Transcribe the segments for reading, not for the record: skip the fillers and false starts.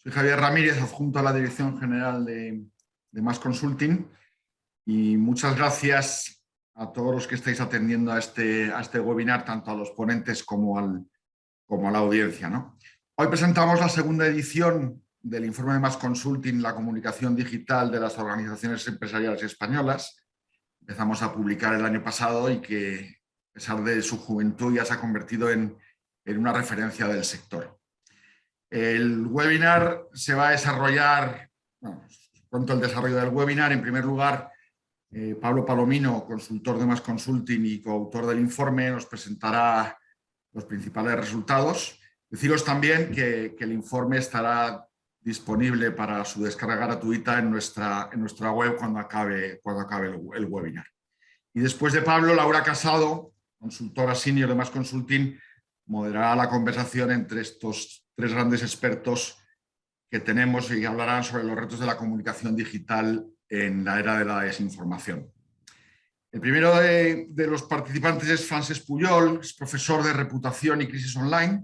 Soy Javier Ramírez, adjunto a la Dirección General de Más Consulting, y muchas gracias a todos los que estáis atendiendo a este webinar, tanto a los ponentes como a la audiencia, ¿no? Hoy presentamos la segunda edición del informe de Más Consulting, la comunicación digital de las organizaciones empresariales españolas. Empezamos a publicar el año pasado y que, a pesar de su juventud, ya se ha convertido en una referencia del sector. El webinar se va a desarrollar, bueno, cuento el desarrollo del webinar. En primer lugar, Pablo Palomino, consultor de Más Consulting y coautor del informe, nos presentará los principales resultados. Deciros también que el informe estará disponible para su descarga gratuita en nuestra web cuando acabe el webinar. Y después de Pablo, Laura Casado, consultora senior de Más Consulting, moderará la conversación entre estos tres grandes expertos que tenemos y hablarán sobre los retos de la comunicación digital en la era de la desinformación. El primero de los participantes es Francesc Pujol, es profesor de reputación y crisis online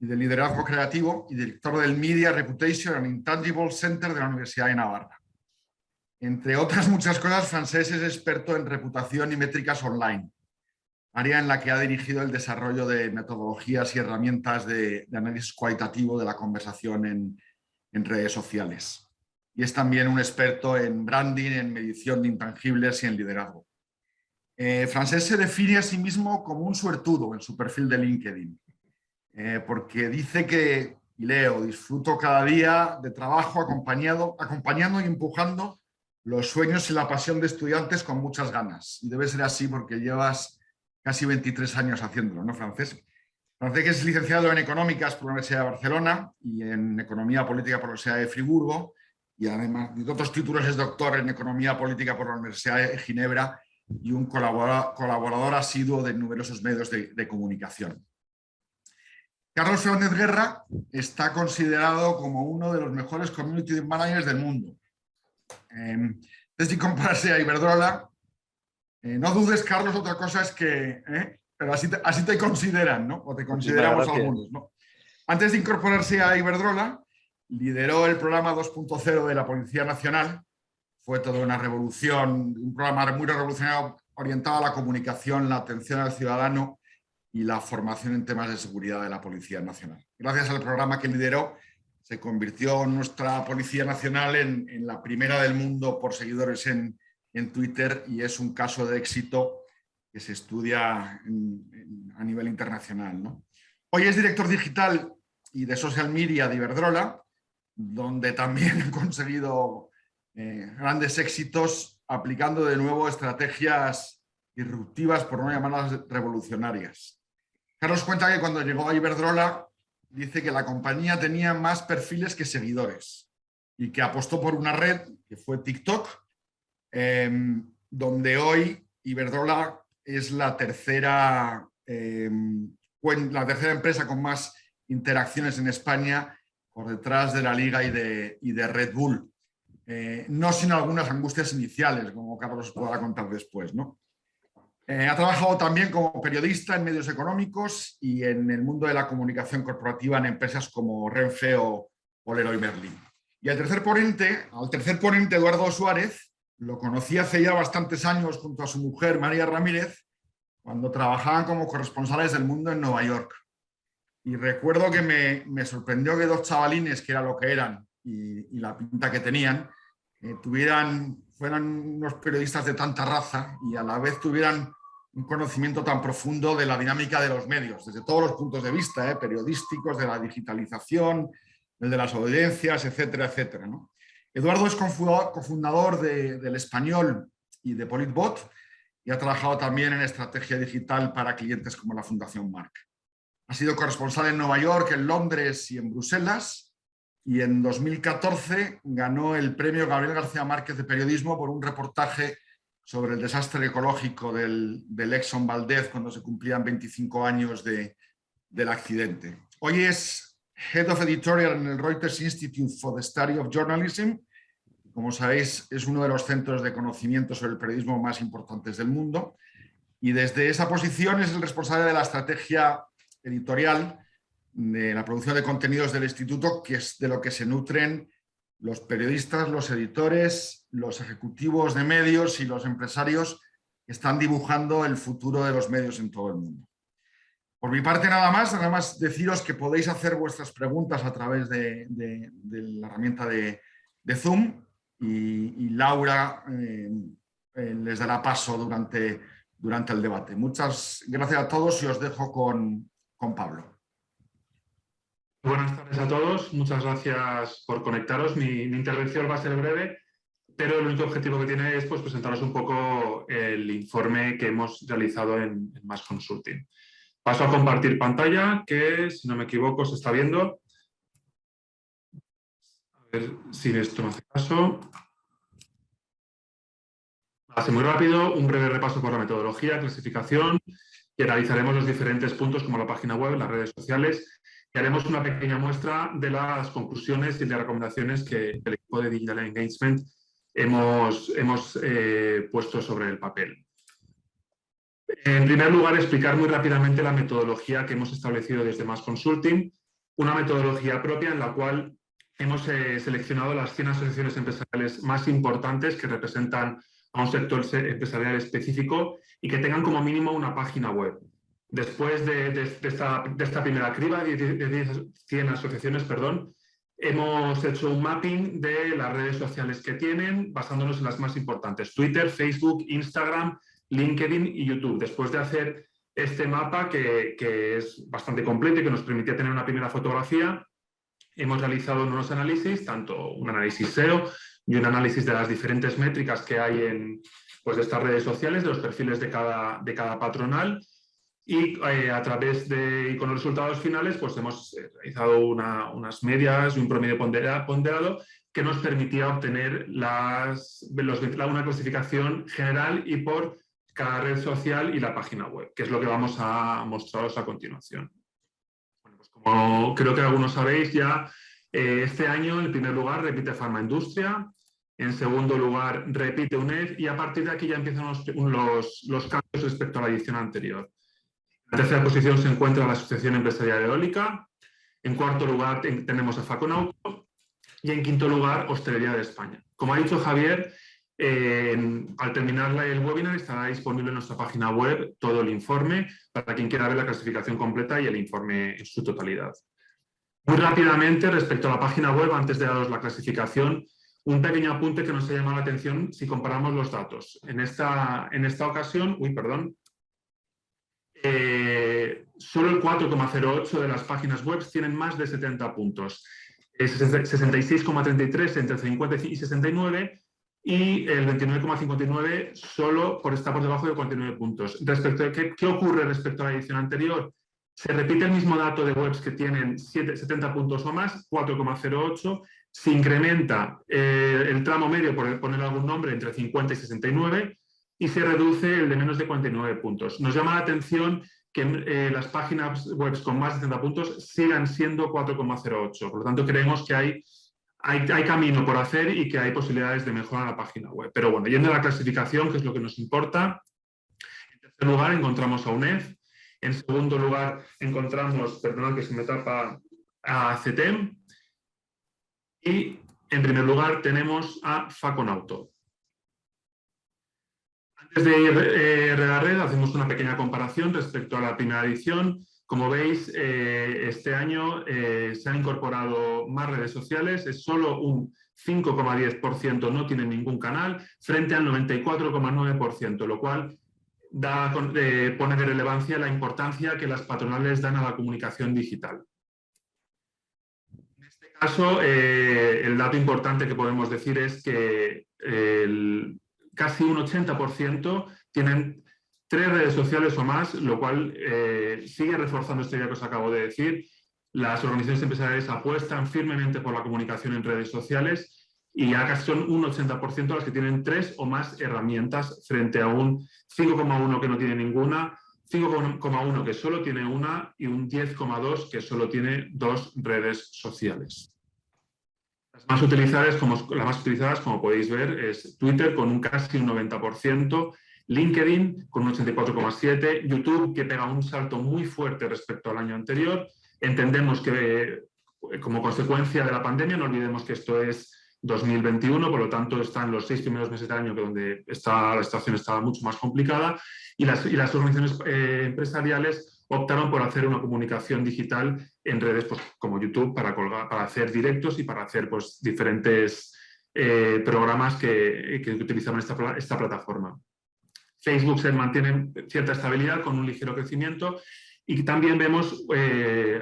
y de liderazgo creativo y director del Media Reputation and Intangible Center de la Universidad de Navarra. Entre otras muchas cosas, Francesc es experto en reputación y métricas online, área en la que ha dirigido el desarrollo de metodologías y herramientas de análisis cualitativo de la conversación en redes sociales. Y es también un experto en branding, en medición de intangibles y en liderazgo. Francesc se define a sí mismo como un suertudo en su perfil de LinkedIn, porque dice que, y leo, disfruto cada día de trabajo acompañando y empujando los sueños y la pasión de estudiantes con muchas ganas. Y debe ser así porque llevas casi 23 años haciéndolo, ¿no, Francesc? Francesc es licenciado en Económicas por la Universidad de Barcelona y en Economía Política por la Universidad de Friburgo, y además de otros títulos es doctor en Economía Política por la Universidad de Ginebra y un colaborador asiduo de numerosos medios de comunicación. Carlos Fernández Guerra está considerado como uno de los mejores community managers del mundo. Antes de incorporarse a Iberdrola, no dudes, Carlos, otra cosa es que, pero así te consideran, ¿no? O te consideramos algunos, ¿no? Antes de incorporarse a Iberdrola, lideró el programa 2.0 de la Policía Nacional. Fue toda una revolución, un programa muy revolucionario orientado a la comunicación, la atención al ciudadano y la formación en temas de seguridad de la Policía Nacional. Gracias al programa que lideró, se convirtió nuestra Policía Nacional en la primera del mundo por seguidores en Twitter, y es un caso de éxito que se estudia a nivel internacional, ¿no? Hoy es director digital y de social media de Iberdrola, donde también ha conseguido grandes éxitos aplicando de nuevo estrategias disruptivas, por no llamarlas revolucionarias. Carlos cuenta que cuando llegó a Iberdrola, dice que la compañía tenía más perfiles que seguidores y que apostó por una red que fue TikTok, donde hoy Iberdrola es la tercera empresa con más interacciones en España, por detrás de la Liga y de Red Bull. No sin algunas angustias iniciales, como Carlos podrá contar después, ¿no? Ha trabajado también como periodista en medios económicos y en el mundo de la comunicación corporativa en empresas como Renfe o Leroy Merlin. Y al tercer ponente, Eduardo Suárez, lo conocí hace ya bastantes años junto a su mujer, María Ramírez, cuando trabajaban como corresponsales del Mundo en Nueva York. Y recuerdo que me sorprendió que dos chavalines, que era lo que eran y la pinta que tenían, fueran unos periodistas de tanta raza y a la vez tuvieran un conocimiento tan profundo de la dinámica de los medios, desde todos los puntos de vista, periodísticos, de la digitalización, de las audiencias, etcétera, etcétera, ¿no? Eduardo es cofundador del Español y de Politbot, y ha trabajado también en estrategia digital para clientes como la Fundación Marc. Ha sido corresponsal en Nueva York, en Londres y en Bruselas, y en 2014 ganó el premio Gabriel García Márquez de periodismo por un reportaje sobre el desastre ecológico del Exxon Valdez cuando se cumplían 25 años del accidente. Hoy es Head of Editorial en el Reuters Institute for the Study of Journalism. Como sabéis, es uno de los centros de conocimiento sobre el periodismo más importantes del mundo, y desde esa posición es el responsable de la estrategia editorial de la producción de contenidos del instituto, que es de lo que se nutren los periodistas, los editores, los ejecutivos de medios y los empresarios que están dibujando el futuro de los medios en todo el mundo. Por mi parte, nada más deciros que podéis hacer vuestras preguntas a través de la herramienta de Zoom y Laura les dará paso durante el debate. Muchas gracias a todos y os dejo con Pablo. Buenas tardes a todos, muchas gracias por conectaros. Mi intervención va a ser breve, pero el único objetivo que tiene es presentaros un poco el informe que hemos realizado en Más Consulting. Paso a compartir pantalla, que si no me equivoco se está viendo. A ver si esto me hace caso. Hace muy rápido, un breve repaso por la metodología, clasificación, y analizaremos los diferentes puntos como la página web, las redes sociales, y haremos una pequeña muestra de las conclusiones y de las recomendaciones que el equipo de Digital Engagement hemos puesto sobre el papel. En primer lugar, explicar muy rápidamente la metodología que hemos establecido desde Más Consulting, una metodología propia en la cual hemos seleccionado las 100 asociaciones empresariales más importantes que representan a un sector empresarial específico y que tengan como mínimo una página web. Después de esta primera criba de 100 asociaciones, hemos hecho un mapping de las redes sociales que tienen, basándonos en las más importantes: Twitter, Facebook, Instagram, LinkedIn y YouTube. Después de hacer este mapa, que es bastante completo y que nos permitía tener una primera fotografía, hemos realizado unos análisis, tanto un análisis SEO y un análisis de las diferentes métricas que hay de estas redes sociales, de los perfiles de cada patronal, y a través y con los resultados finales hemos realizado unas medias y un promedio ponderado que nos permitía obtener una clasificación general y por cada red social y la página web, que es lo que vamos a mostraros a continuación. Bueno, pues como creo que algunos sabéis ya, este año en primer lugar repite Pharma Industria, en segundo lugar repite UNED y a partir de aquí ya empiezan los cambios respecto a la edición anterior. En tercera posición se encuentra la Asociación Empresarial Eólica, en cuarto lugar tenemos a Faconauto y en quinto lugar Hostelería de España. Como ha dicho Javier, al terminar el webinar estará disponible en nuestra página web todo el informe para quien quiera ver la clasificación completa y el informe en su totalidad. Muy rápidamente, respecto a la página web, antes de daros la clasificación, un pequeño apunte que nos ha llamado la atención si comparamos los datos. En esta ocasión, solo el 4,08 de las páginas web tienen más de 70 puntos. 66,33 entre 50 y 69 y el 29,59 solo está por debajo de 49 puntos. Respecto a ¿qué ocurre respecto a la edición anterior? Se repite el mismo dato de webs que tienen 70 puntos o más, 4,08. Se incrementa el tramo medio, por poner algún nombre, entre 50 y 69 y se reduce el de menos de 49 puntos. Nos llama la atención que las páginas web con más de 70 puntos sigan siendo 4,08. Por lo tanto, creemos que hay camino por hacer y que hay posibilidades de mejorar la página web. Pero bueno, yendo a la clasificación, que es lo que nos importa, en tercer lugar encontramos a UNED. En segundo lugar encontramos, perdonad que se me tapa, a CETEM. Y en primer lugar tenemos a Faconauto. Antes de ir a la red, hacemos una pequeña comparación respecto a la primera edición. Como veis, este año se han incorporado más redes sociales, es solo un 5,10% no tiene ningún canal, frente al 94,9%, lo cual pone de relevancia la importancia que las patronales dan a la comunicación digital. En este caso, el dato importante que podemos decir es que casi un 80% tienen 3 redes sociales o más, lo cual sigue reforzando esta idea que os acabo de decir. Las organizaciones empresariales apuestan firmemente por la comunicación en redes sociales y ya casi son un 80% las que tienen 3 o más herramientas frente a un 5,1 que no tiene ninguna, 5,1 que solo tiene una y un 10,2 que solo tiene 2 redes sociales. Las más utilizadas, como podéis ver, es Twitter con casi un 90%, LinkedIn con un 84,7%, YouTube que pega un salto muy fuerte respecto al año anterior Entendemos que como consecuencia de la pandemia, no olvidemos que esto es 2021, por lo tanto están los 6 primeros meses del año donde la situación estaba mucho más complicada y las organizaciones empresariales optaron por hacer una comunicación digital en redes pues, como YouTube para hacer directos y para hacer pues, diferentes programas que utilizaban esta plataforma. Facebook se mantiene cierta estabilidad con un ligero crecimiento y también vemos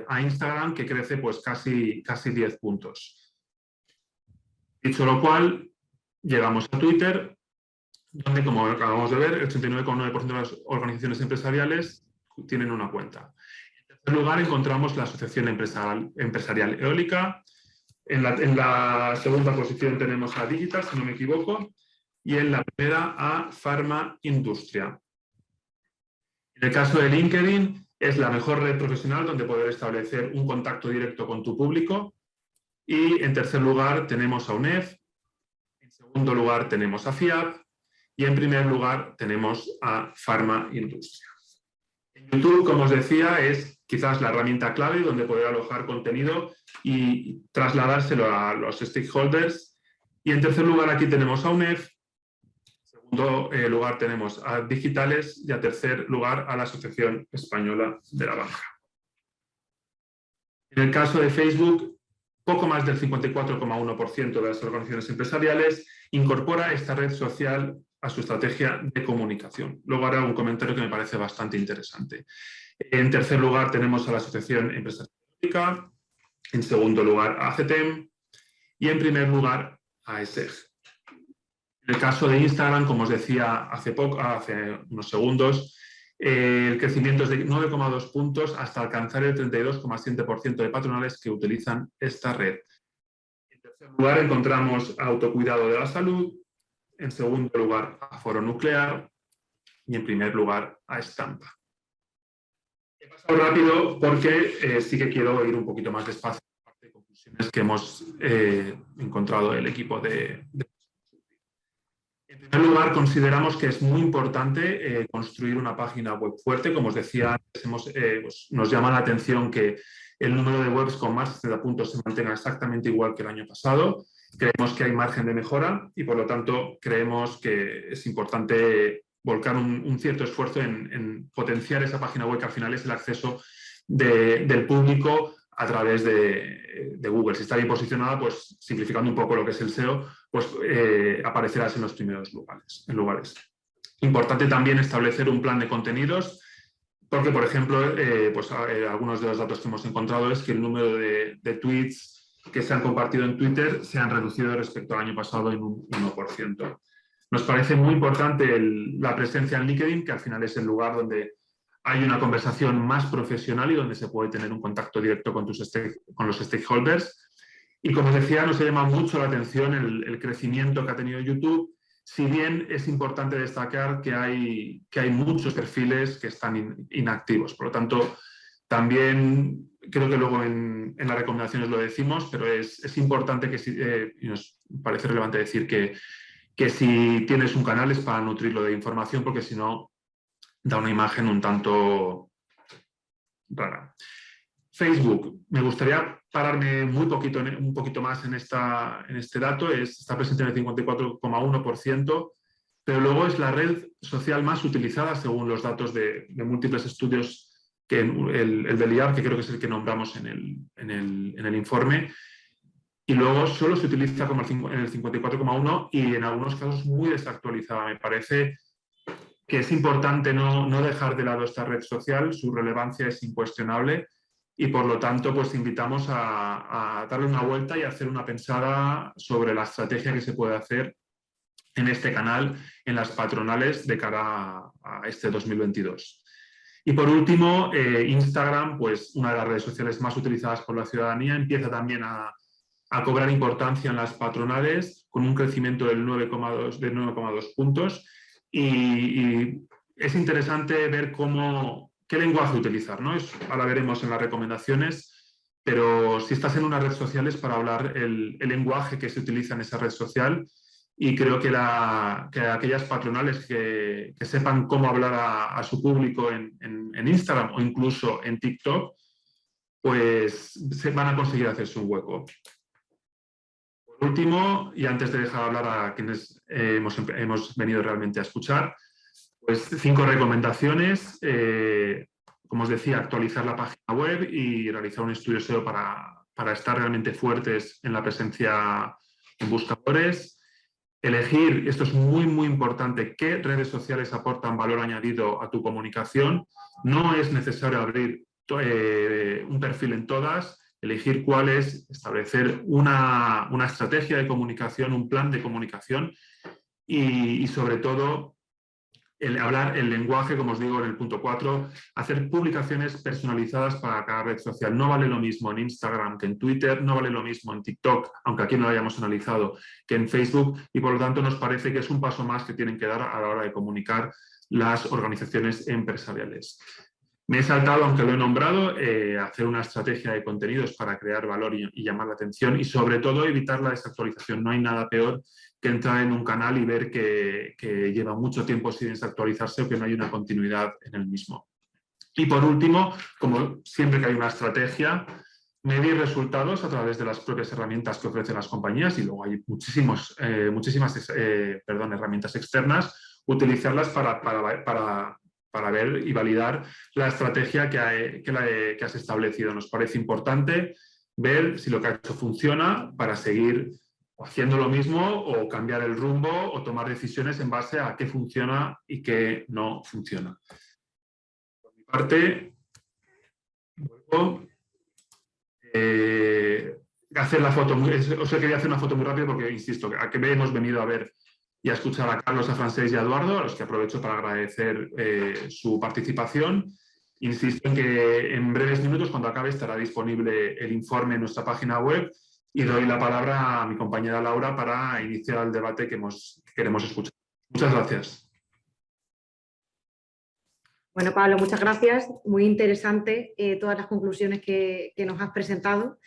a Instagram que crece pues, casi 10 puntos. Dicho lo cual, llegamos a Twitter, donde, como acabamos de ver, el 89,9% de las organizaciones empresariales tienen una cuenta. En tercer lugar, encontramos la Asociación Empresarial Eólica. En la segunda posición tenemos a Digital, si no me equivoco, y en la primera a Pharma Industria. En el caso de LinkedIn, es la mejor red profesional donde poder establecer un contacto directo con tu público. Y en tercer lugar tenemos a UNEF, en segundo lugar tenemos a FIAP y en primer lugar tenemos a Pharma Industria. En YouTube, como os decía, es quizás la herramienta clave donde poder alojar contenido y trasladárselo a los stakeholders. Y en tercer lugar aquí tenemos a UNEF, en segundo lugar tenemos a Digitales y en tercer lugar a la Asociación Española de la Banca. En el caso de Facebook, poco más del 54,1% de las organizaciones empresariales incorpora esta red social a su estrategia de comunicación. Luego haré un comentario que me parece bastante interesante. En tercer lugar tenemos a la Asociación Empresarial Eólica, en segundo lugar a ACETEM y en primer lugar a ESEG. En el caso de Instagram, como os decía hace unos segundos, el crecimiento es de 9,2 puntos hasta alcanzar el 32,7% de patronales que utilizan esta red. En tercer lugar encontramos Autocuidado de la Salud, en segundo lugar a Foro Nuclear y en primer lugar a Estampa. He pasado rápido porque sí que quiero ir un poquito más despacio de conclusiones que hemos encontrado el equipo de En primer lugar, consideramos que es muy importante construir una página web fuerte. Como os decía antes, nos llama la atención que el número de webs con más de 60 puntos se mantenga exactamente igual que el año pasado. Creemos que hay margen de mejora y, por lo tanto, creemos que es importante volcar un cierto esfuerzo en potenciar esa página web, que al final es el acceso del público a través de Google. Si está bien posicionada, pues simplificando un poco lo que es el SEO, pues aparecerás en los primeros lugares. Importante también establecer un plan de contenidos, porque, por ejemplo, algunos de los datos que hemos encontrado es que el número de tweets que se han compartido en Twitter se han reducido respecto al año pasado en un 1%. Nos parece muy importante la presencia en LinkedIn, que al final es el lugar donde hay una conversación más profesional y donde se puede tener un contacto directo con los stakeholders. Y como decía, nos ha llamado mucho la atención el crecimiento que ha tenido YouTube, si bien es importante destacar que hay muchos perfiles que están inactivos. Por lo tanto, también creo que luego en las recomendaciones lo decimos, pero es importante y nos parece relevante decir que si tienes un canal es para nutrirlo de información, porque si no, da una imagen un tanto rara. Facebook, me gustaría pararme un poquito más en este dato, está presente en el 54,1%, pero luego es la red social más utilizada según los datos de múltiples estudios, que el del IAB, que creo que es el que nombramos en el informe, y luego solo se utiliza como en el 54,1% y en algunos casos muy desactualizada. Me parece que es importante no dejar de lado esta red social, su relevancia es incuestionable y, por lo tanto, pues invitamos a darle una vuelta y a hacer una pensada sobre la estrategia que se puede hacer en este canal, en las patronales de cara a este 2022. Y por último, Instagram, pues una de las redes sociales más utilizadas por la ciudadanía, empieza también a cobrar importancia en las patronales con un crecimiento del 9,2 puntos. Y es interesante ver qué lenguaje utilizar, ¿no? Ahora veremos en las recomendaciones, pero si estás en una red social es para hablar el lenguaje que se utiliza en esa red social, y creo que aquellas patronales que sepan cómo hablar a su público en Instagram o incluso en TikTok, pues se van a conseguir hacerse un hueco. Por último, y antes de dejar hablar a quienes hemos venido realmente a escuchar, pues 5 recomendaciones. Como os decía, actualizar la página web y realizar un estudio SEO para estar realmente fuertes en la presencia en buscadores. Elegir, esto es muy, muy importante, qué redes sociales aportan valor añadido a tu comunicación. No es necesario abrir un perfil en todas, elegir cuáles, establecer una estrategia de comunicación, un plan de comunicación y sobre todo hablar el lenguaje, como os digo en el punto 4, hacer publicaciones personalizadas para cada red social. No vale lo mismo en Instagram que en Twitter, no vale lo mismo en TikTok, aunque aquí no lo hayamos analizado, que en Facebook, y por lo tanto nos parece que es un paso más que tienen que dar a la hora de comunicar las organizaciones empresariales. Me he saltado, aunque lo he nombrado, hacer una estrategia de contenidos para crear valor y llamar la atención y sobre todo evitar la desactualización. No hay nada peor que entrar en un canal y ver que lleva mucho tiempo sin desactualizarse o que no hay una continuidad en el mismo. Y por último, como siempre que hay una estrategia, medir resultados a través de las propias herramientas que ofrecen las compañías y luego hay muchísimas herramientas externas, utilizarlas para ver y validar la estrategia que has establecido. Nos parece importante ver si lo que ha hecho funciona para seguir haciendo lo mismo o cambiar el rumbo o tomar decisiones en base a qué funciona y qué no funciona. Por mi parte, vuelvo. Hacer la foto, os quería hacer una foto muy rápida porque, insisto, a que hemos venido a ver y a escuchar a Carlos, a Francesc y a Eduardo, a los que aprovecho para agradecer su participación. Insisto en que en breves minutos, cuando acabe, estará disponible el informe en nuestra página web y doy la palabra a mi compañera Laura para iniciar el debate que queremos escuchar. Muchas gracias. Bueno, Pablo, muchas gracias. Muy interesante todas las conclusiones que nos has presentado.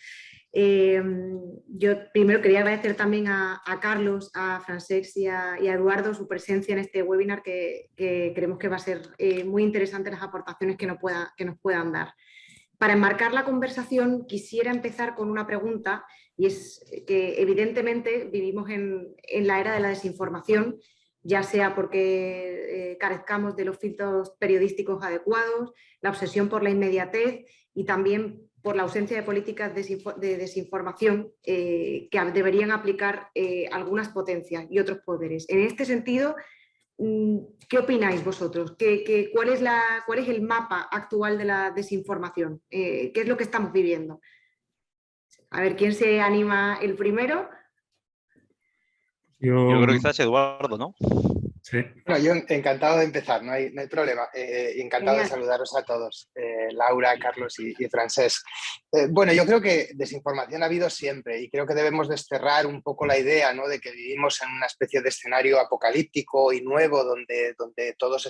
Yo primero quería agradecer también a Carlos, a Francesc y a Eduardo su presencia en este webinar que creemos que va a ser muy interesante las aportaciones que nos puedan dar. Para enmarcar la conversación quisiera empezar con una pregunta y es que evidentemente vivimos en la era de la desinformación, ya sea porque carezcamos de los filtros periodísticos adecuados, la obsesión por la inmediatez y también por la ausencia de políticas de desinformación que deberían aplicar algunas potencias y otros poderes. En este sentido, ¿qué opináis vosotros? ¿Cuál es el mapa actual de la desinformación? ¿Qué es lo que estamos viviendo? A ver, ¿quién se anima el primero? Yo creo que quizás Eduardo, ¿no? Sí. Bueno, yo encantado de empezar, no hay problema. Encantado de saludaros a todos, Laura, Carlos y Francesc. Bueno, yo creo que desinformación ha habido siempre y creo que debemos desterrar un poco la idea, ¿no?, de que vivimos en una especie de escenario apocalíptico y nuevo donde todos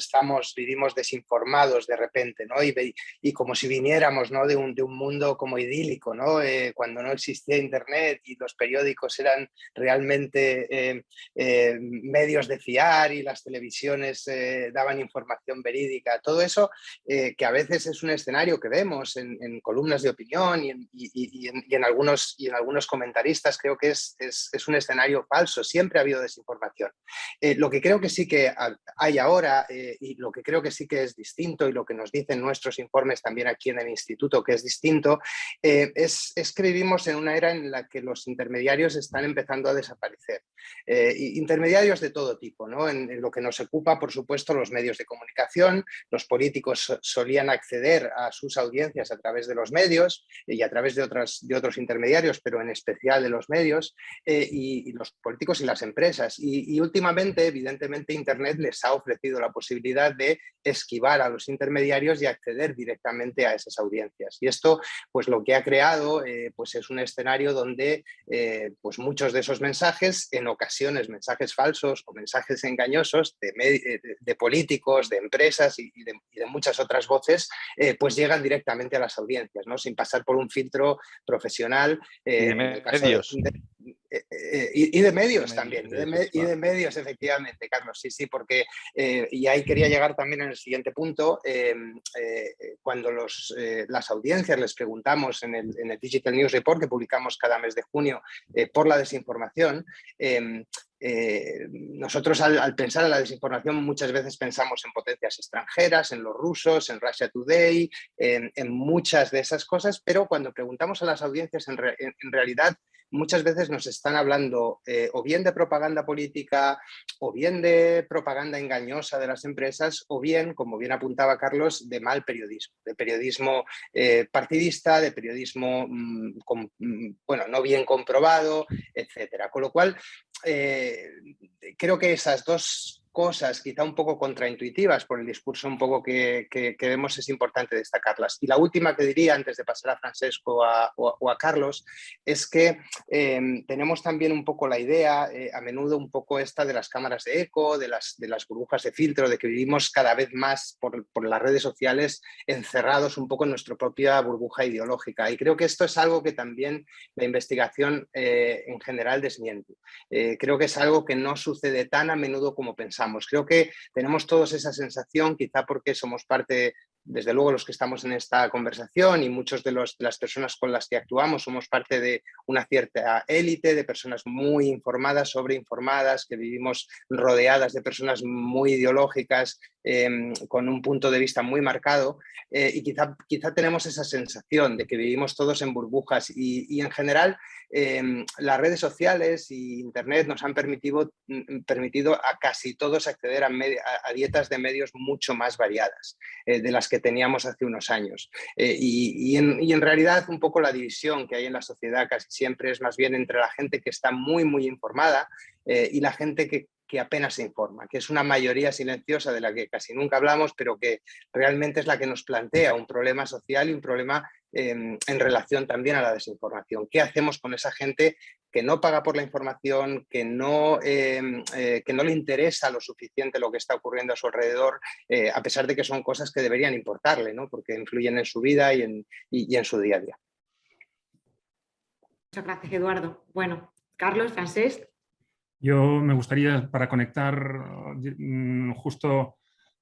vivimos desinformados de repente, ¿no? Y como si viniéramos, ¿no?, de un mundo como idílico, ¿no? Cuando no existía Internet y los periódicos eran realmente medios de fiar y las televisiones daban información verídica, todo eso que a veces es un escenario que vemos en columnas de opinión y en algunos comentaristas, creo que es un escenario falso. Siempre ha habido desinformación. Lo que creo que sí que hay ahora y lo que creo que sí que es distinto y lo que nos dicen nuestros informes también aquí en el instituto que es distinto, es que vivimos en una era en la que los intermediarios están empezando a desaparecer. Intermediarios de todo tipo, ¿no? En lo que nos ocupa, por supuesto, los medios de comunicación. Los políticos solían acceder a sus audiencias a través de los medios y a través de otros intermediarios, pero en especial de los medios, y los políticos y las empresas. Y últimamente, evidentemente, Internet les ha ofrecido la posibilidad de esquivar a los intermediarios y acceder directamente a esas audiencias. Y esto, pues lo que ha creado, pues es un escenario donde pues muchos de esos mensajes, en ocasiones mensajes falsos o mensajes engañosos de políticos, de empresas y de muchas otras voces, pues llegan directamente a las audiencias, ¿no?, sin pasar por un filtro profesional. Y de medios. y de medios también, y de medios, efectivamente, Carlos, sí, porque, y ahí quería llegar también en el siguiente punto, cuando las audiencias les preguntamos en el Digital News Report que publicamos cada mes de junio por la desinformación, nosotros al pensar en la desinformación muchas veces pensamos en potencias extranjeras, en los rusos, en Russia Today, en muchas de esas cosas, pero cuando preguntamos a las audiencias en realidad muchas veces nos están hablando o bien de propaganda política o bien de propaganda engañosa de las empresas o bien, como bien apuntaba Carlos, de mal periodismo, de periodismo partidista, de periodismo no bien comprobado, etcétera. Con lo cual, creo que esas dos cosas quizá un poco contraintuitivas por el discurso un poco que vemos es importante destacarlas. Y la última que diría antes de pasar a Francesco o a Carlos es que tenemos también un poco la idea, a menudo un poco esta de las cámaras de eco, de las burbujas de filtro, de que vivimos cada vez más por las redes sociales encerrados un poco en nuestra propia burbuja ideológica. Y creo que esto es algo que también la investigación en general desmiente. Creo que es algo que no sucede tan a menudo como pensamos. Creo que tenemos todos esa sensación, quizá porque somos parte, desde luego los que estamos en esta conversación y muchos de las personas con las que actuamos somos parte de una cierta élite, de personas muy informadas, sobreinformadas, que vivimos rodeadas de personas muy ideológicas, con un punto de vista muy marcado, y quizá tenemos esa sensación de que vivimos todos en burbujas y en general las redes sociales y Internet nos han permitido a casi todos acceder a dietas de medios mucho más variadas de las que teníamos hace unos años. Y en realidad un poco la división que hay en la sociedad casi siempre es más bien entre la gente que está muy, muy informada y la gente que apenas se informa, que es una mayoría silenciosa de la que casi nunca hablamos, pero que realmente es la que nos plantea un problema social y un problema en relación también a la desinformación. ¿Qué hacemos con esa gente que no paga por la información, que no le interesa lo suficiente lo que está ocurriendo a su alrededor, a pesar de que son cosas que deberían importarle, ¿no? Porque influyen en su vida y en su día a día? Muchas gracias, Eduardo. Bueno, Carlos, Francesc. Yo me gustaría, para conectar justo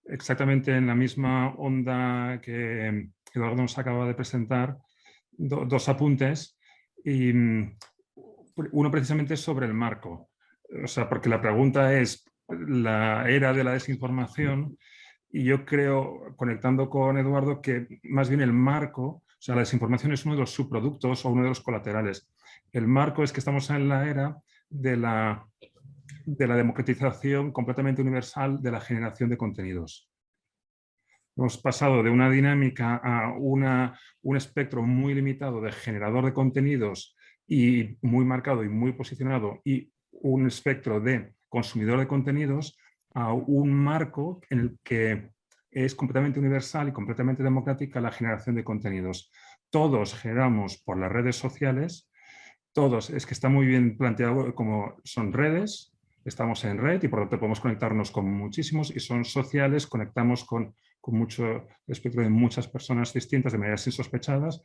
exactamente en la misma onda que Eduardo nos acaba de presentar, dos apuntes. Y uno precisamente sobre el marco. O sea, porque la pregunta es la era de la desinformación y yo creo, conectando con Eduardo, que más bien el marco, o sea, la desinformación es uno de los subproductos o uno de los colaterales. El marco es que estamos en la era de la democratización completamente universal de la generación de contenidos. Hemos pasado de una dinámica a un espectro muy limitado de generador de contenidos y muy marcado y muy posicionado y un espectro de consumidor de contenidos a un marco en el que es completamente universal y completamente democrática la generación de contenidos. Todos generamos por las redes sociales, todos, es que está muy bien planteado como son redes, estamos en red y por lo tanto podemos conectarnos con muchísimos y son sociales, conectamos con mucho espectro de muchas personas distintas de maneras insospechadas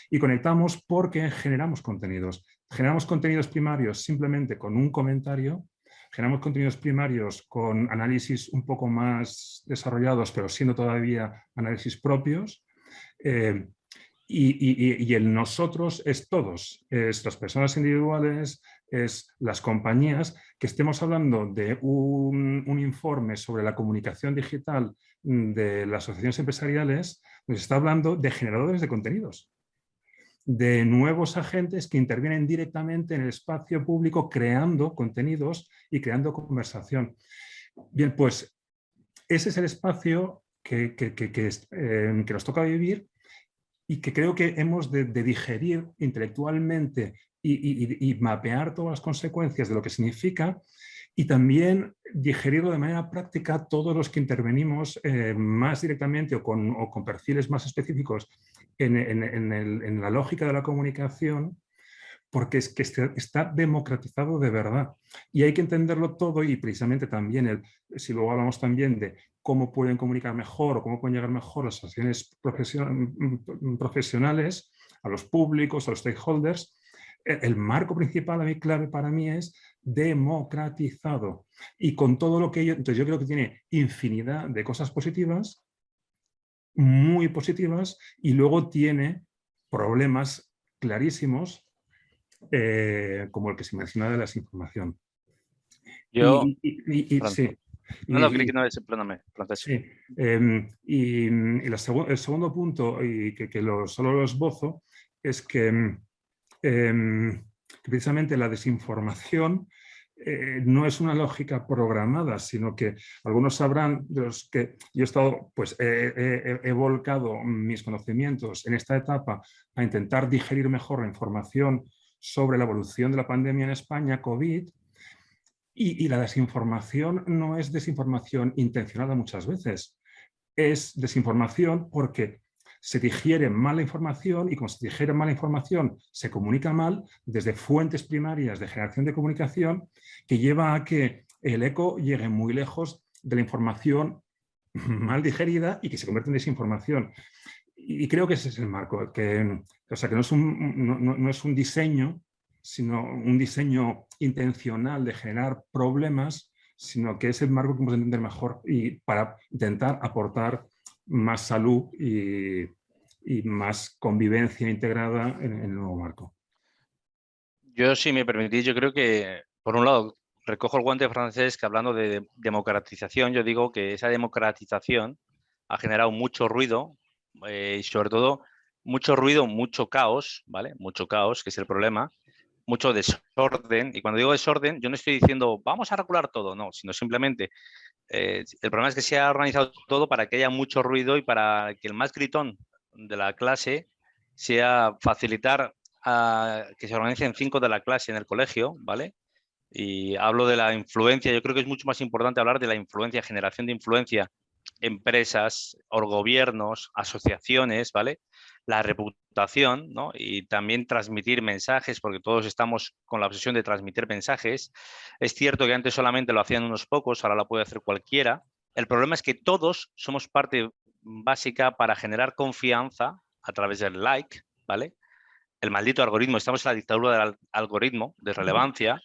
y conectamos porque generamos contenidos. Generamos contenidos primarios simplemente con un comentario, generamos contenidos primarios con análisis un poco más desarrollados, pero siendo todavía análisis propios. Y el nosotros es todos, es las personas individuales, es las compañías, que estemos hablando de un informe sobre la comunicación digital de las asociaciones empresariales, nos está hablando de generadores de contenidos, de nuevos agentes que intervienen directamente en el espacio público creando contenidos y creando conversación. Bien, pues ese es el espacio que nos toca vivir y que creo que hemos de digerir intelectualmente y mapear todas las consecuencias de lo que significa y también digerirlo de manera práctica todos los que intervenimos más directamente o con perfiles más específicos en la lógica de la comunicación, porque es que está democratizado de verdad. Y hay que entenderlo todo y precisamente también, si luego hablamos también de cómo pueden comunicar mejor o cómo pueden llegar mejor las asociaciones profesionales a los públicos, a los stakeholders, El marco principal, a mí, clave para mí es democratizado. Y con todo lo que entonces yo creo que tiene infinidad de cosas positivas, muy positivas, y luego tiene problemas clarísimos, como el que se menciona de la desinformación. Yo, Sí. no, no, creí que no es, perdóname, Francesc. Sí. El segundo punto, y que solo lo esbozo, es que precisamente la desinformación no es una lógica programada, sino que algunos sabrán, de los que yo he estado, pues he volcado mis conocimientos en esta etapa a intentar digerir mejor la información sobre la evolución de la pandemia en España, COVID, y la desinformación no es desinformación intencionada muchas veces, es desinformación porque se digiere mala información, y como se digiere mala información se comunica mal desde fuentes primarias de generación de comunicación, que lleva a que el eco llegue muy lejos de la información mal digerida y que se convierte en desinformación. Y creo que ese es el marco, o sea, que no es un diseño, sino un diseño intencional de generar problemas, sino que es el marco que podemos entender mejor y para intentar aportar más salud y más convivencia integrada en el nuevo marco. Yo, si me permitís, yo creo que, por un lado, recojo el guante francés, que hablando de democratización, yo digo que esa democratización ha generado mucho ruido y, sobre todo, mucho ruido, mucho caos, ¿vale? Mucho caos, que es el problema, mucho desorden. Y cuando digo desorden, yo no estoy diciendo vamos a regular todo, no, sino simplemente el problema es que se ha organizado todo para que haya mucho ruido y para que el más gritón de la clase sea facilitar que se organicen 5 de la clase en el colegio, ¿vale? Y hablo de la influencia. Yo creo que es mucho más importante hablar de la influencia, generación de influencia, empresas, o gobiernos, asociaciones, ¿vale? La reputación, ¿no? Y también transmitir mensajes, porque todos estamos con la obsesión de transmitir mensajes. Es cierto que antes solamente lo hacían unos pocos, ahora lo puede hacer cualquiera. El problema es que todos somos parte básica para generar confianza a través del like, ¿vale? El maldito algoritmo, estamos en la dictadura del algoritmo de relevancia.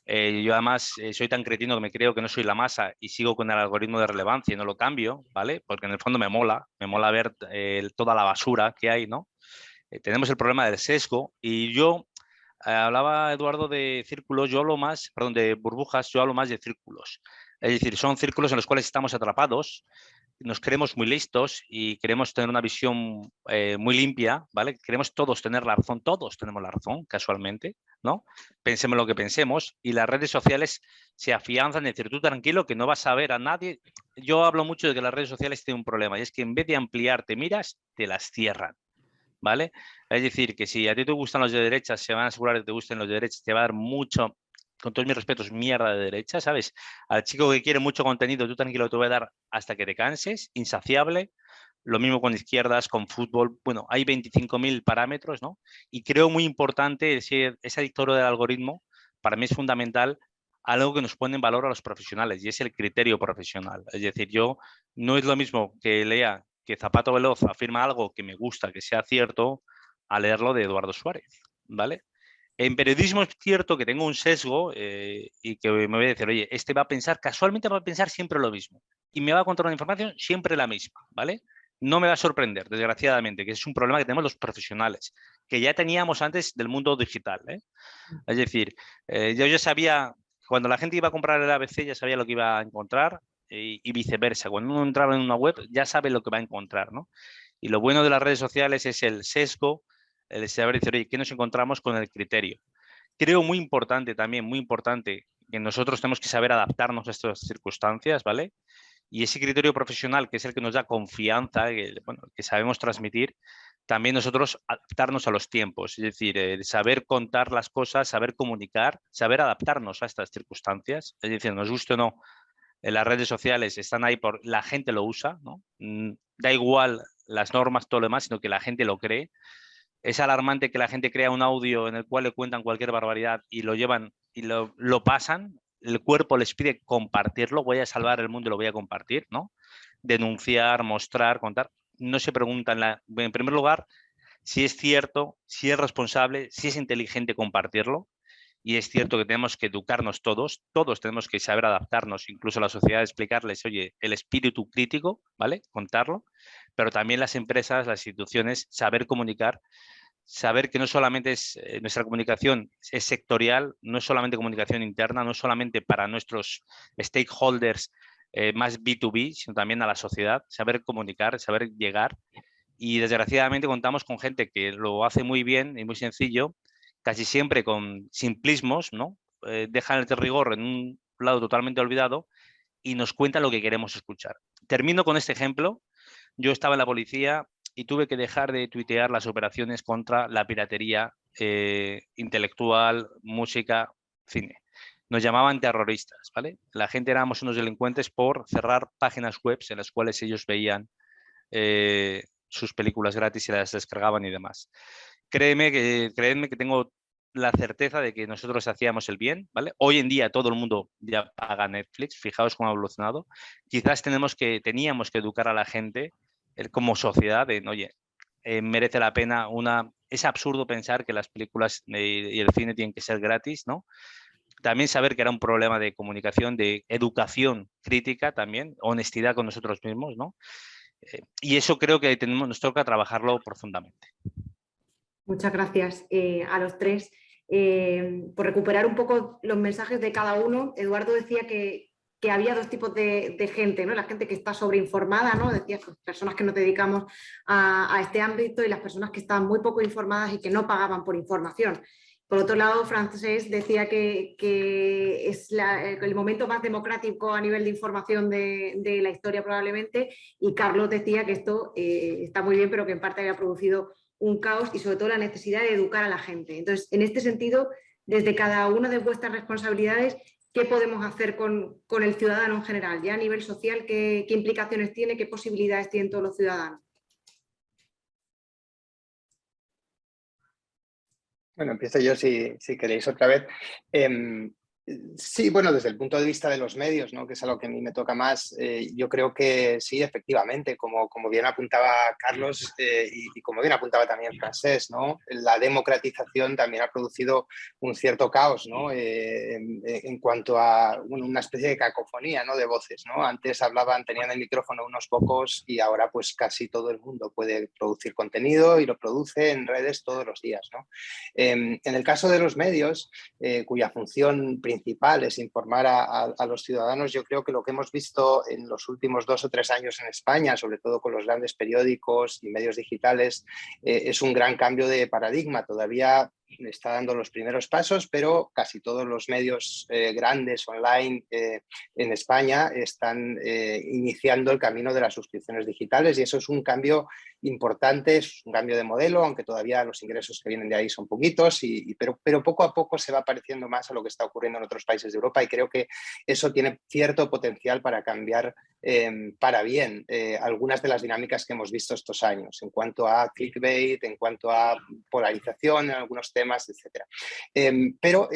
Yo además soy tan cretino que me creo que no soy la masa y sigo con el algoritmo de relevancia y no lo cambio, ¿vale? Porque en el fondo me mola ver toda la basura que hay, ¿no? Tenemos el problema del sesgo y yo hablaba, Eduardo, de círculos, yo hablo más, perdón, de burbujas, yo hablo más de círculos. Es decir, son círculos en los cuales estamos atrapados, nos creemos muy listos y queremos tener una visión muy limpia, ¿vale? Queremos todos tener la razón, todos tenemos la razón, casualmente, ¿no? Pensemos lo que pensemos y las redes sociales se afianzan, es decir, tú tranquilo que no vas a ver a nadie. Yo hablo mucho de que las redes sociales tienen un problema y es que en vez de ampliar, te miras, te las cierran, ¿vale? Es decir, que si a ti te gustan los de derecha, se van a asegurar que te gusten los de derecha, te va a dar mucho, con todos mis respetos, mierda de derecha, ¿sabes? Al chico que quiere mucho contenido, tú tranquilo, te voy a dar hasta que te canses, insaciable. Lo mismo con izquierdas, con fútbol. Bueno, hay 25.000 parámetros, ¿no? Y creo muy importante esa dictadura del algoritmo, para mí es fundamental, algo que nos pone en valor a los profesionales y es el criterio profesional. Es decir, yo no es lo mismo que lea que Zapato Veloz afirma algo que me gusta, que sea cierto, a leerlo de Eduardo Suárez, ¿vale? En periodismo es cierto que tengo un sesgo y que me voy a decir, oye, este va a pensar, casualmente va a pensar siempre lo mismo y me va a contar una información siempre la misma, ¿vale? No me va a sorprender, desgraciadamente, que es un problema que tenemos los profesionales, que ya teníamos antes del mundo digital, ¿eh? Es decir, yo ya sabía, cuando la gente iba a comprar el ABC, ya sabía lo que iba a encontrar y viceversa. Cuando uno entraba en una web, ya sabe lo que va a encontrar, ¿no? Y lo bueno de las redes sociales es el sesgo, el saber decir, oye, ¿qué nos encontramos con el criterio? Creo muy importante también, muy importante, que nosotros tenemos que saber adaptarnos a estas circunstancias, ¿vale? Y ese criterio profesional, que es el que nos da confianza, bueno, que sabemos transmitir, también nosotros adaptarnos a los tiempos, es decir, saber contar las cosas, saber comunicar, saber adaptarnos a estas circunstancias, es decir, nos guste o no, las redes sociales están ahí por la gente lo usa, ¿no? Da igual las normas, todo lo demás, sino que la gente lo cree. Es alarmante que la gente crea un audio en el cual le cuentan cualquier barbaridad y lo llevan y lo pasan. El cuerpo les pide compartirlo, voy a salvar el mundo y lo voy a compartir, ¿no? Denunciar, mostrar, contar. No se preguntan, en primer lugar, Si es cierto, si es responsable, si es inteligente compartirlo. Y es cierto que tenemos que educarnos todos tenemos que saber adaptarnos, incluso a la sociedad, explicarles, oye, el espíritu crítico, ¿vale? Contarlo, pero también las empresas, las instituciones, saber comunicar, saber que no solamente es nuestra comunicación es sectorial, no es solamente comunicación interna, no es solamente para nuestros stakeholders más B2B, sino también a la sociedad, saber comunicar, saber llegar. Y desgraciadamente contamos con gente que lo hace muy bien y muy sencillo, casi siempre con simplismos, ¿no? Dejan el rigor en un lado totalmente olvidado y nos cuentan lo que queremos escuchar. Termino con este ejemplo. Yo estaba en la policía y tuve que dejar de tuitear las operaciones contra la piratería intelectual, música, cine. Nos llamaban terroristas, ¿vale? La gente éramos unos delincuentes por cerrar páginas web en las cuales ellos veían sus películas gratis y las descargaban y demás. Creedme que tengo la certeza de que nosotros hacíamos el bien, ¿vale? Hoy en día todo el mundo ya paga Netflix, fijaos cómo ha evolucionado. Quizás teníamos que educar a la gente como sociedad de, oye, merece la pena es absurdo pensar que las películas y el cine tienen que ser gratis, ¿no? También saber que era un problema de comunicación, de educación crítica también, honestidad con nosotros mismos, ¿no? Y eso creo que nos toca trabajarlo profundamente. Muchas gracias a los tres. Por recuperar un poco los mensajes de cada uno, Eduardo decía que había dos tipos de gente, ¿no? La gente que está sobreinformada, ¿no? Decía, pues, personas que nos dedicamos a este ámbito, y las personas que estaban muy poco informadas y que no pagaban por información. Por otro lado, Francesc decía que es el momento más democrático a nivel de información de la historia probablemente, y Carlos decía que esto está muy bien, pero que en parte había producido un caos y sobre todo la necesidad de educar a la gente. Entonces, en este sentido, desde cada una de vuestras responsabilidades, ¿qué podemos hacer con el ciudadano en general? Ya a nivel social, ¿qué implicaciones tiene, qué posibilidades tienen todos los ciudadanos? Bueno, empiezo yo si queréis otra vez. Sí, bueno, desde el punto de vista de los medios, ¿no? Que es a lo que a mí me toca más, yo creo que sí, efectivamente, como bien apuntaba Carlos y como bien apuntaba también Francesc, ¿no? La democratización también ha producido un cierto caos, ¿no? En cuanto a una especie de cacofonía, ¿no? De voces, ¿no? Antes tenían el micrófono unos pocos y ahora pues casi todo el mundo puede producir contenido y lo produce en redes todos los días, ¿no? En el caso de los medios, cuya función principal es informar a los ciudadanos, yo creo que lo que hemos visto en los últimos 2 o 3 años en España, sobre todo con los grandes periódicos y medios digitales, es un gran cambio de paradigma. Todavía está dando los primeros pasos, pero casi todos los medios grandes online en España están iniciando el camino de las suscripciones digitales, y eso es un cambio importante, es un cambio de modelo, aunque todavía los ingresos que vienen de ahí son poquitos, pero poco a poco se va pareciendo más a lo que está ocurriendo en otros países de Europa, y creo que eso tiene cierto potencial para cambiar para bien algunas de las dinámicas que hemos visto estos años en cuanto a clickbait, en cuanto a polarización en algunos temas, etc. Pero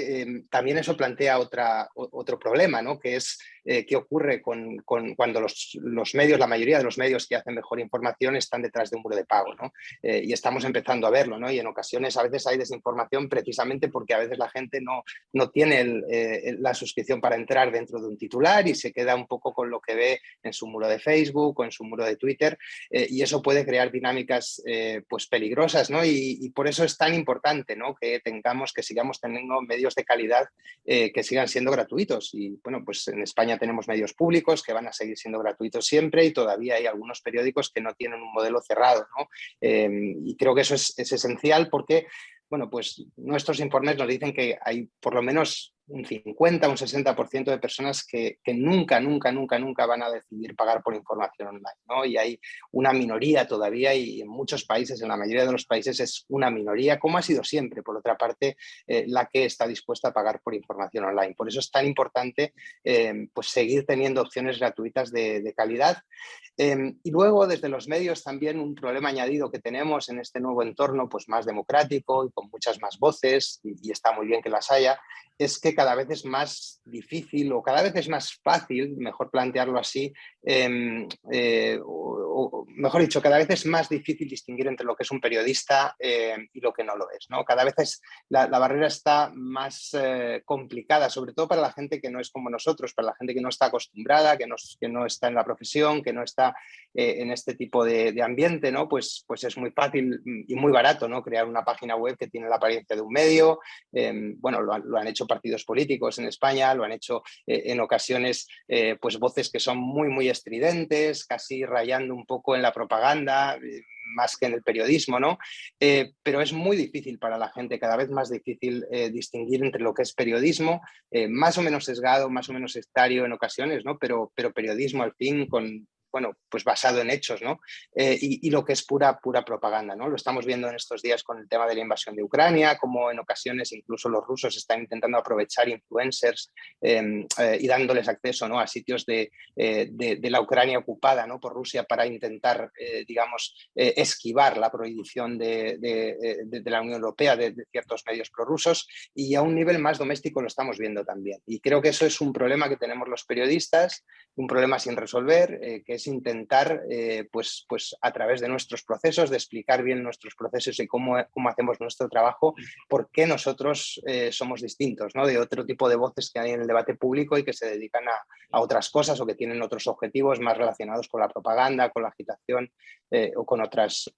también eso plantea otro problema, ¿no? Que es qué ocurre cuando los medios, la mayoría de los medios que hacen mejor información están detrás de un muro de pago, ¿no? Y estamos empezando a verlo, ¿no? Y en ocasiones a veces hay desinformación precisamente porque a veces la gente no tiene la suscripción para entrar dentro de un titular y se queda un poco con lo que ve en su muro de Facebook o en su muro de Twitter, y eso puede crear dinámicas pues peligrosas, ¿no? Y por eso es tan importante, ¿no? Que sigamos teniendo medios de calidad que sigan siendo gratuitos. Y bueno, pues en España tenemos medios públicos que van a seguir siendo gratuitos siempre, y todavía hay algunos periódicos que no tienen un modelo cerrado, ¿no? Y creo que eso es esencial porque, bueno, pues nuestros informes nos dicen que hay por lo menos un 50, un 60% de personas que nunca van a decidir pagar por información online, ¿no? Y hay una minoría todavía, y en muchos países, en la mayoría de los países, es una minoría, como ha sido siempre, por otra parte, la que está dispuesta a pagar por información online. Por eso es tan importante pues seguir teniendo opciones gratuitas de calidad. Y luego, desde los medios, también un problema añadido que tenemos en este nuevo entorno pues más democrático y con muchas más voces, y está muy bien que las haya, es que cada vez es más difícil, o cada vez es más fácil, mejor plantearlo así, o mejor dicho, cada vez es más difícil distinguir entre lo que es un periodista y lo que no lo es, ¿no? Cada vez la barrera está más complicada, sobre todo para la gente que no es como nosotros, para la gente que no está acostumbrada, que no está en la profesión, que no está en este tipo de ambiente, ¿no? Pues es muy fácil y muy barato, ¿no? Crear una página web que tiene la apariencia de un medio. Bueno, lo han hecho partidos políticos en España, lo han hecho en ocasiones pues voces que son muy, muy estridentes, casi rayando un poco en la propaganda, más que en el periodismo, ¿no? Pero es muy difícil para la gente, cada vez más difícil distinguir entre lo que es periodismo, más o menos sesgado, más o menos sectario en ocasiones, ¿no? Pero periodismo al fin bueno, pues basado en hechos, ¿no? Y lo que es pura propaganda, ¿no? Lo estamos viendo en estos días con el tema de la invasión de Ucrania, como en ocasiones incluso los rusos están intentando aprovechar influencers y dándoles acceso, ¿no? A sitios de la Ucrania ocupada, ¿no? Por Rusia para intentar, digamos, esquivar la prohibición de la Unión Europea de ciertos medios prorrusos, y a un nivel más doméstico lo estamos viendo también. Y creo que eso es un problema que tenemos los periodistas, un problema sin resolver, que es intentar, pues a través de nuestros procesos, de explicar bien nuestros procesos y cómo hacemos nuestro trabajo, por qué nosotros somos distintos, ¿no? De otro tipo de voces que hay en el debate público y que se dedican a otras cosas o que tienen otros objetivos más relacionados con la propaganda, con la agitación o con otras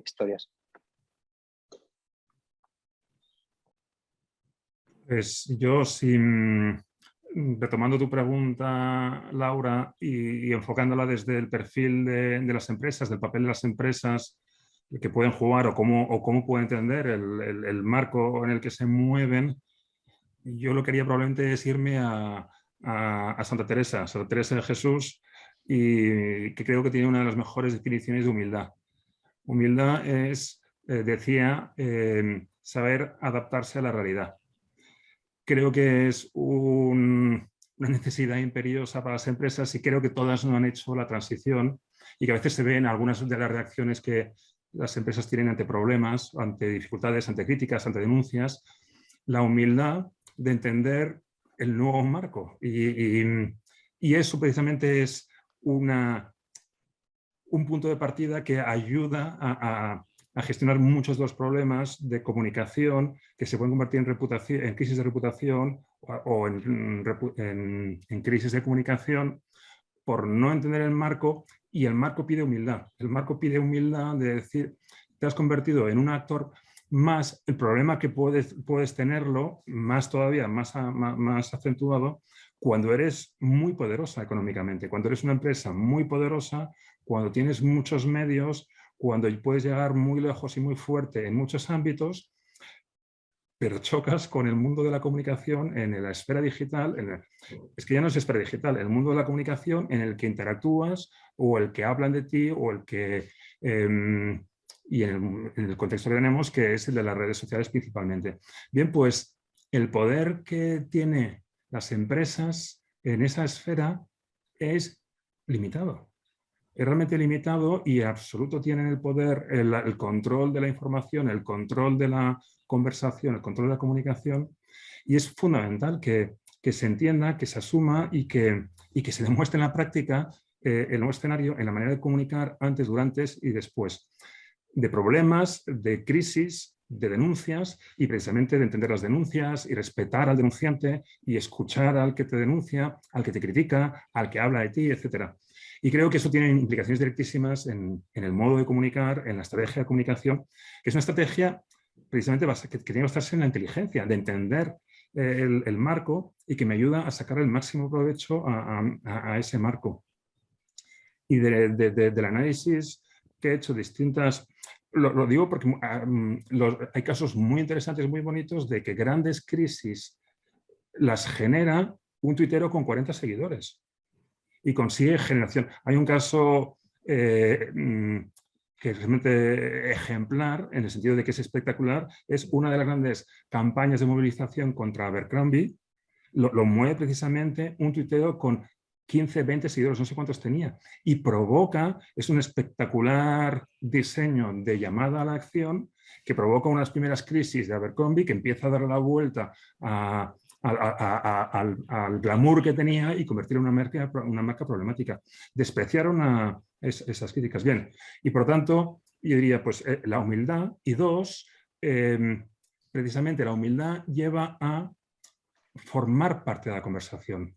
historias. Pues yo, retomando tu pregunta, Laura, y enfocándola desde el perfil de las empresas, del papel de las empresas que pueden jugar o cómo pueden entender el marco en el que se mueven, yo lo que haría probablemente es irme a Santa Teresa de Jesús, y que creo que tiene una de las mejores definiciones de humildad. Humildad es, decía, saber adaptarse a la realidad. Creo que es una necesidad imperiosa para las empresas, y creo que todas no han hecho la transición, y que a veces se ven algunas de las reacciones que las empresas tienen ante problemas, ante dificultades, ante críticas, ante denuncias, la humildad de entender el nuevo marco. Y eso precisamente es un punto de partida que ayuda a gestionar muchos de los problemas de comunicación que se pueden convertir en crisis de reputación o en crisis de comunicación por no entender el marco, y el marco pide humildad. El marco pide humildad de decir, te has convertido en un actor más, el problema que puedes tenerlo más todavía, más acentuado, cuando eres muy poderosa económicamente, cuando eres una empresa muy poderosa, cuando tienes muchos medios, cuando puedes llegar muy lejos y muy fuerte en muchos ámbitos, pero chocas con el mundo de la comunicación en la esfera digital. Es que ya no es esfera digital, el mundo de la comunicación en el que interactúas, o el que hablan de ti, o el que... y en el contexto que tenemos, que es el de las redes sociales principalmente. Bien, pues el poder que tienen las empresas en esa esfera es limitado. Es realmente limitado, y absoluto tienen el poder, el control de la información, el control de la conversación, el control de la comunicación, y es fundamental que se entienda, que se asuma y que se demuestre en la práctica el nuevo escenario en la manera de comunicar antes, durante y después de problemas, de crisis, de denuncias, y precisamente de entender las denuncias y respetar al denunciante y escuchar al que te denuncia, al que te critica, al que habla de ti, etcétera. Y creo que eso tiene implicaciones directísimas en el modo de comunicar, en la estrategia de comunicación, que es una estrategia precisamente que tiene que basarse en la inteligencia, de entender el marco, y que me ayuda a sacar el máximo provecho a ese marco. Y del análisis que he hecho distintas... Lo digo porque hay casos muy interesantes, muy bonitos, de que grandes crisis las genera un tuitero con 40 seguidores. Y consigue generación. Hay un caso que es realmente ejemplar, en el sentido de que es espectacular. Es una de las grandes campañas de movilización contra Abercrombie. Lo mueve precisamente un tuitero con 15, 20 seguidores, no sé cuántos tenía. Y provoca, es un espectacular diseño de llamada a la acción, que provoca unas primeras crisis de Abercrombie, que empieza a dar la vuelta a al glamour que tenía y convertirlo en una marca problemática. Despreciaron esas críticas. Bien, y por lo tanto, yo diría, pues la humildad. Y dos, precisamente la humildad lleva a formar parte de la conversación.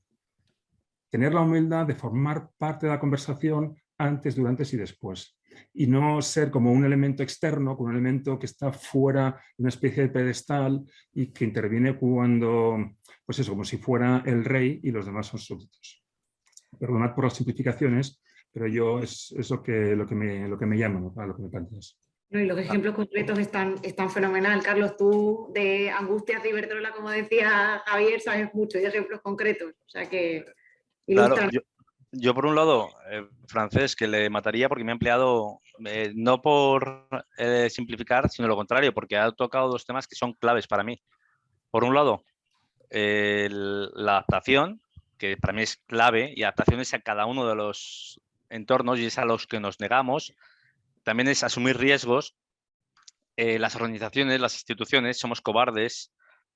Tener la humildad de formar parte de la conversación antes, durante y después. Y no ser como un elemento externo, como un elemento que está fuera de una especie de pedestal y que interviene cuando, pues eso, como si fuera el rey y los demás son súbditos. Perdonad por las simplificaciones, pero yo es lo que me llama, ¿no? A lo que me planteas. No, y los ejemplos concretos están fenomenal. Carlos, tú de Angustias de Iberdrola, como decía Javier, sabes mucho de ejemplos concretos. O sea que ilustran. Claro, yo por un lado, Francés, que le mataría porque me ha empleado, no por simplificar, sino lo contrario, porque ha tocado dos temas que son claves para mí. Por un lado, la adaptación, que para mí es clave, y adaptación es a cada uno de los entornos y es a los que nos negamos. También es asumir riesgos. Las organizaciones, las instituciones, somos cobardes.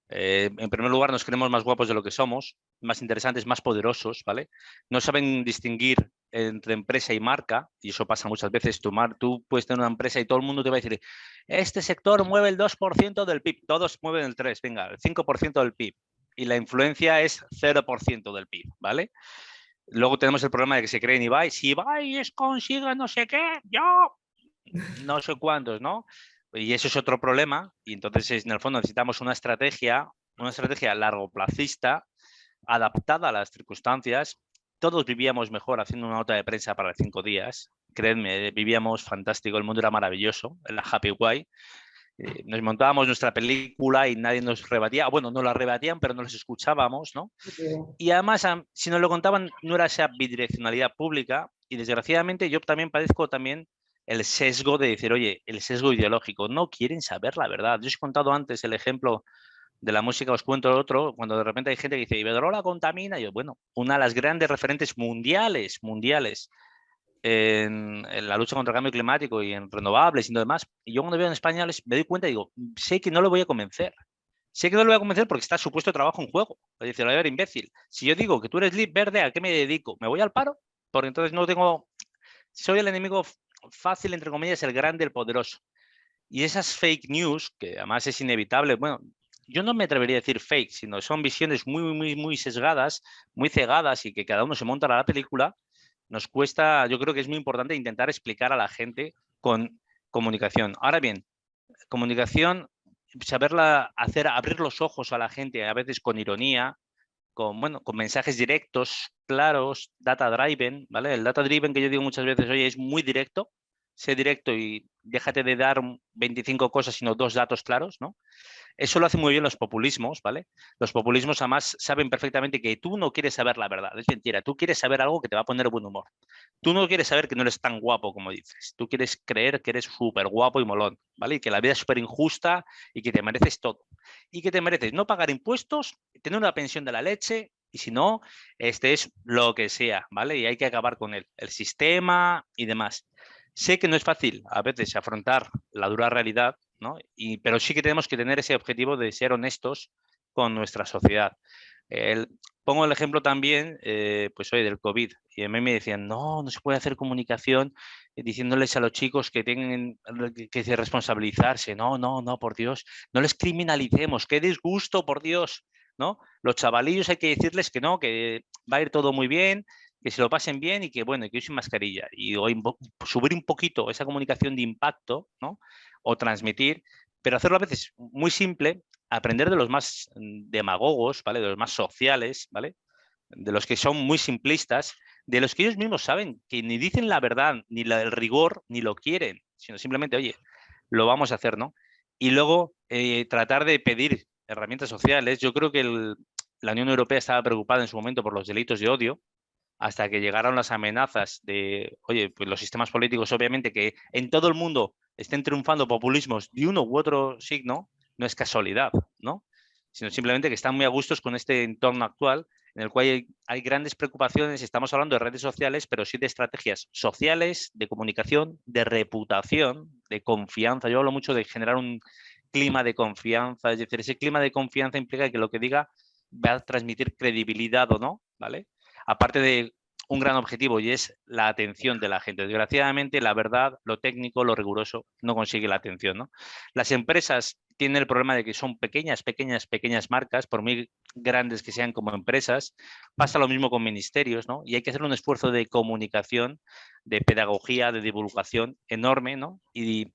En primer lugar, nos creemos más guapos de lo que somos, más interesantes, más poderosos, ¿vale? No saben distinguir entre empresa y marca, y eso pasa muchas veces. Tú puedes tener una empresa y todo el mundo te va a decir, este sector mueve el 2% del PIB, todos mueven el 3%, venga, el 5% del PIB, y la influencia es 0% del PIB, ¿vale? Luego tenemos el problema de que se creen Ibai, si Ibai consigue no sé qué, yo no sé cuántos, ¿no? Y eso es otro problema, y entonces en el fondo necesitamos una estrategia largoplacista, adaptada a las circunstancias. Todos vivíamos mejor haciendo una nota de prensa para 5 días, créanme, vivíamos fantástico, el mundo era maravilloso, en la Happy Way. Nos montábamos nuestra película y nadie nos rebatía, bueno, no la rebatían, pero no los escuchábamos, ¿no? Y además, si nos lo contaban, no era esa bidireccionalidad pública, y desgraciadamente yo también padezco el sesgo de decir, oye, el sesgo ideológico, no quieren saber la verdad. Yo os he contado antes el ejemplo de la música, os cuento el otro, cuando de repente hay gente que dice, Iberdrola contamina, y yo, bueno, una de las grandes referentes mundiales en la lucha contra el cambio climático y en renovables y lo demás, y yo cuando veo en España me doy cuenta y digo, sé que no lo voy a convencer. Sé que no lo voy a convencer porque está supuesto trabajo en juego. Es decir, a ver, imbécil, si yo digo que tú eres verde, ¿a qué me dedico? ¿Me voy al paro? Porque entonces no tengo... Soy el enemigo fácil, entre comillas, el grande, el poderoso. Y esas fake news, que además es inevitable, bueno, yo no me atrevería a decir fake, sino son visiones muy sesgadas, muy cegadas y que cada uno se monta a la película, nos cuesta, yo creo que es muy importante intentar explicar a la gente con comunicación. Ahora bien, comunicación, saberla hacer, abrir los ojos a la gente, a veces con ironía, con mensajes directos, claros, data driven, ¿vale? El data driven que yo digo muchas veces, oye, es muy directo, sé directo y déjate de dar 25 cosas, sino 2 datos claros, ¿no? Eso lo hacen muy bien los populismos, ¿vale? Los populismos además saben perfectamente que tú no quieres saber la verdad, es mentira, tú quieres saber algo que te va a poner buen humor. Tú no quieres saber que no eres tan guapo como dices, tú quieres creer que eres súper guapo y molón, ¿vale? Y que la vida es súper injusta y que te mereces todo. Y que te mereces no pagar impuestos, tener una pensión de la leche y si no, este es lo que sea, ¿vale? Y hay que acabar con él, el sistema y demás. Sé que no es fácil a veces afrontar la dura realidad, ¿no? Pero sí que tenemos que tener ese objetivo de ser honestos con nuestra sociedad. Pongo el ejemplo también, pues hoy del COVID, y a mí me decían, no se puede hacer comunicación diciéndoles a los chicos que tienen que responsabilizarse, no, por Dios, no les criminalicemos, qué disgusto, por Dios, ¿no? Los chavalillos hay que decirles que no, que va a ir todo muy bien, que se lo pasen bien y que, bueno, que usen mascarilla. Y hoy subir un poquito esa comunicación de impacto, ¿no? O transmitir, pero hacerlo a veces muy simple, aprender de los más demagogos, ¿vale? De los más sociales, ¿vale? De los que son muy simplistas, de los que ellos mismos saben que ni dicen la verdad, ni el rigor, ni lo quieren, sino simplemente, oye, lo vamos a hacer, ¿no? Y luego tratar de pedir herramientas sociales. Yo creo que la Unión Europea estaba preocupada en su momento por los delitos de odio, hasta que llegaron las amenazas de, oye, pues los sistemas políticos, obviamente, que en todo el mundo estén triunfando populismos de uno u otro signo, no es casualidad, ¿no? Sino simplemente que están muy a gustos con este entorno actual en el cual hay grandes preocupaciones. Estamos hablando de redes sociales, pero sí de estrategias sociales, de comunicación, de reputación, de confianza. Yo hablo mucho de generar un clima de confianza, es decir, ese clima de confianza implica que lo que diga va a transmitir credibilidad o no, ¿vale? Aparte de un gran objetivo y es la atención de la gente. Desgraciadamente, la verdad, lo técnico, lo riguroso, no consigue la atención, ¿no? Las empresas tienen el problema de que son pequeñas marcas, por muy grandes que sean como empresas. Pasa lo mismo con ministerios, ¿no? Y hay que hacer un esfuerzo de comunicación, de pedagogía, de divulgación enorme, ¿no? Y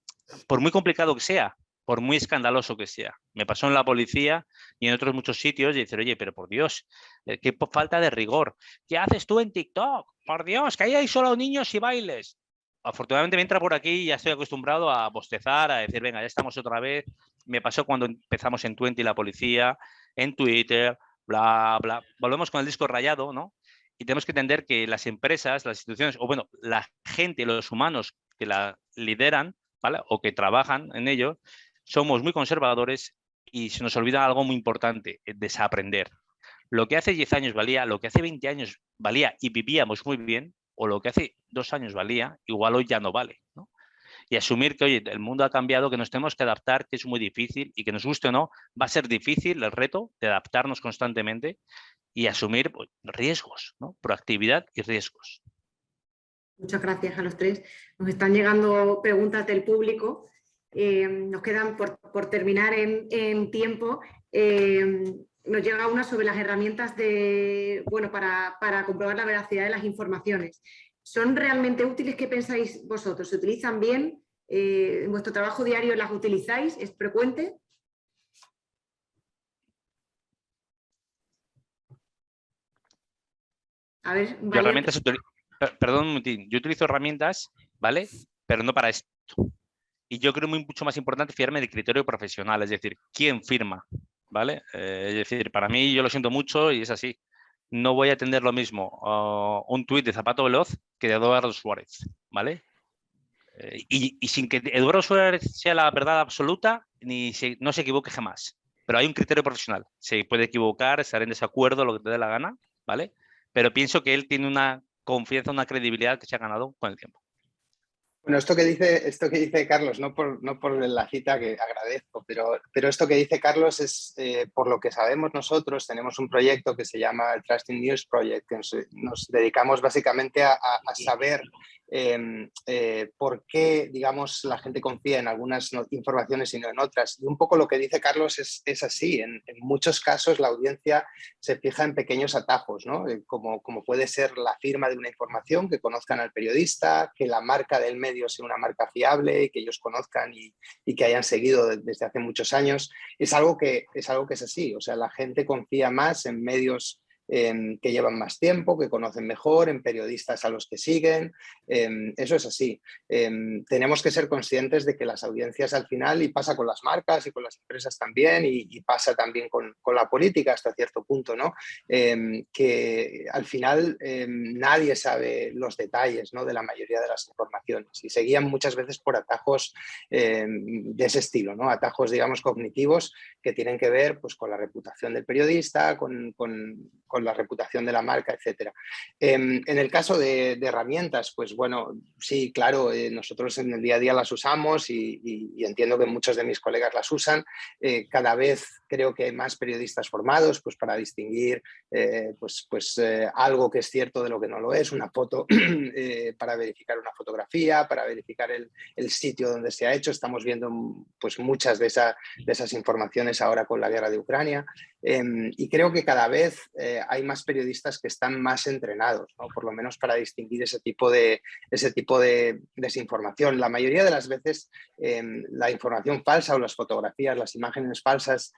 por muy complicado que sea, por muy escandaloso que sea. Me pasó en la policía y en otros muchos sitios y decir, oye, pero por Dios, qué falta de rigor. ¿Qué haces tú en TikTok? Por Dios, que ahí hay solo niños y bailes. Afortunadamente me entra por aquí y ya estoy acostumbrado a bostezar, a decir, venga, ya estamos otra vez. Me pasó cuando empezamos en Twenty la policía, en Twitter, bla, bla. Volvemos con el disco rayado, ¿no? Y tenemos que entender que las empresas, las instituciones, o bueno, la gente, los humanos que la lideran, ¿vale? O que trabajan en ello, somos muy conservadores y se nos olvida algo muy importante, desaprender. Lo que hace 10 años valía, lo que hace 20 años valía y vivíamos muy bien, o lo que hace 2 años valía, igual hoy ya no vale, ¿no? Y asumir que, oye, el mundo ha cambiado, que nos tenemos que adaptar, que es muy difícil y que nos guste o no, va a ser difícil el reto de adaptarnos constantemente y asumir pues, riesgos, ¿no? Proactividad y riesgos. Muchas gracias a los tres. Nos están llegando preguntas del público. Nos quedan por terminar en tiempo. Nos llega una sobre las herramientas para comprobar la veracidad de las informaciones. ¿Son realmente útiles? ¿Qué pensáis vosotros? ¿Se utilizan bien? ¿En vuestro trabajo diario las utilizáis? ¿Es frecuente? A ver, Yo herramientas perdón, yo utilizo herramientas, ¿vale? Pero no para esto. Y yo creo mucho más importante fiarme del criterio profesional, es decir, quién firma, ¿vale? Es decir, para mí, yo lo siento mucho y es así. No voy a atender lo mismo un tuit de Zapato Veloz que de Eduardo Suárez, ¿vale? Y sin que Eduardo Suárez sea la verdad absoluta, no se equivoque jamás. Pero hay un criterio profesional. Se puede equivocar, estar en desacuerdo, lo que te dé la gana, ¿vale? Pero pienso que él tiene una confianza, una credibilidad que se ha ganado con el tiempo. Bueno, esto que dice Carlos, no por la cita que agradezco, pero esto que dice Carlos es por lo que sabemos nosotros. Tenemos un proyecto que se llama el Trusting News Project, que nos dedicamos básicamente a saber por qué, digamos, la gente confía en algunas informaciones y no en otras. Y un poco lo que dice Carlos es así. En muchos casos la audiencia se fija en pequeños atajos, ¿no? Como puede ser la firma de una información, que conozcan al periodista, que la marca del medio sea una marca fiable, que ellos conozcan y que hayan seguido desde hace muchos años. Es algo que es así. O sea, la gente confía más en medios que llevan más tiempo, que conocen mejor, en periodistas a los que siguen. Eso es así. Tenemos que ser conscientes de que las audiencias al final, y pasa con las marcas y con las empresas también, y pasa también con la política hasta cierto punto, ¿no? Que al final nadie sabe los detalles, ¿no?, de la mayoría de las informaciones y se guían muchas veces por atajos de ese estilo, ¿no? Atajos, digamos, cognitivos que tienen que ver pues, con la reputación del periodista, con la reputación de la marca, etc. En el caso de herramientas, pues bueno, sí, claro, nosotros en el día a día las usamos y entiendo que muchos de mis colegas las usan. Cada vez creo que hay más periodistas formados pues, para distinguir algo que es cierto de lo que no lo es, una foto para verificar una fotografía, para verificar el sitio donde se ha hecho. Estamos viendo pues, muchas de esas informaciones ahora con la guerra de Ucrania. Y creo que cada vez hay más periodistas que están más entrenados, ¿no? Por lo menos para distinguir ese tipo de desinformación. La mayoría de las veces la información falsa o las fotografías, las imágenes falsas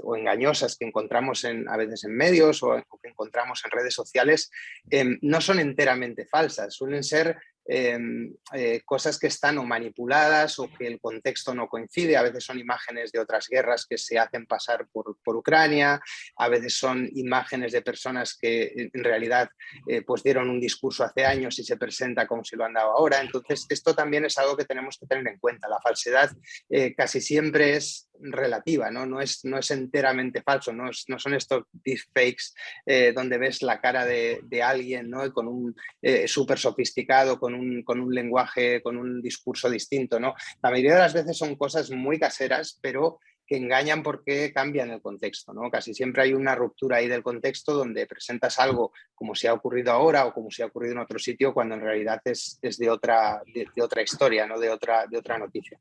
o engañosas que encontramos a veces en medios o que encontramos en redes sociales no son enteramente falsas, suelen ser cosas que están o manipuladas o que el contexto no coincide. A veces son imágenes de otras guerras que se hacen pasar por Ucrania, a veces son imágenes de personas que en realidad pues dieron un discurso hace años y se presenta como si lo han dado ahora. Entonces esto también es algo que tenemos que tener en cuenta. La falsedad casi siempre es relativa, ¿no? No es enteramente falso, no son estos deepfakes donde ves la cara de alguien, ¿no? Con un súper sofisticado, con un lenguaje, con un discurso distinto, ¿no? La mayoría de las veces son cosas muy caseras, pero que engañan porque cambian el contexto, ¿no? Casi siempre hay una ruptura ahí del contexto donde presentas algo como si ha ocurrido ahora o como si ha ocurrido en otro sitio, cuando en realidad es de otra historia, ¿no? de otra noticia.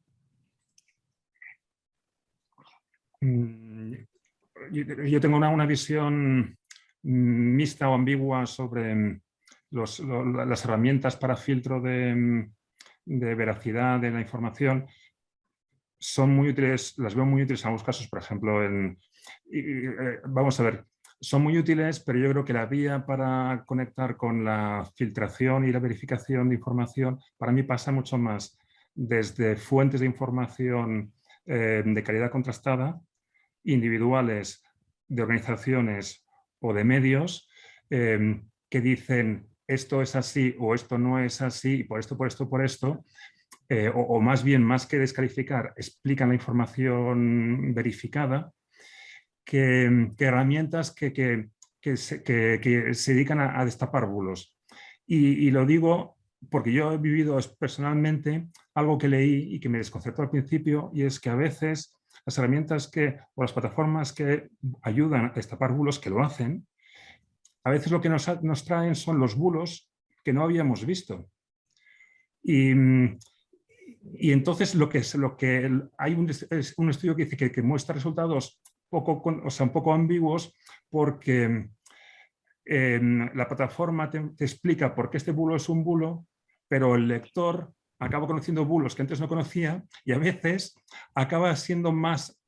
Yo tengo una visión mixta o ambigua sobre las herramientas para filtro de veracidad de la información. Son muy útiles, las veo muy útiles en algunos casos, por ejemplo, vamos a ver, son muy útiles, pero yo creo que la vía para conectar con la filtración y la verificación de información para mí pasa mucho más desde fuentes de información de calidad contrastada, individuales, de organizaciones o de medios que dicen esto es así o esto no es así y por esto, o más bien, más que descalificar, explican la información verificada, que herramientas que se dedican a destapar bulos. Y lo digo porque yo he vivido personalmente algo que leí y que me desconcertó al principio, y es que a veces las herramientas o las plataformas que ayudan a destapar bulos, que lo hacen, a veces lo que nos traen son los bulos que no habíamos visto. Y entonces hay un estudio que dice que muestra resultados un poco ambiguos, porque la plataforma te explica por qué este bulo es un bulo, pero el lector acaba conociendo bulos que antes no conocía y a veces acaba siendo más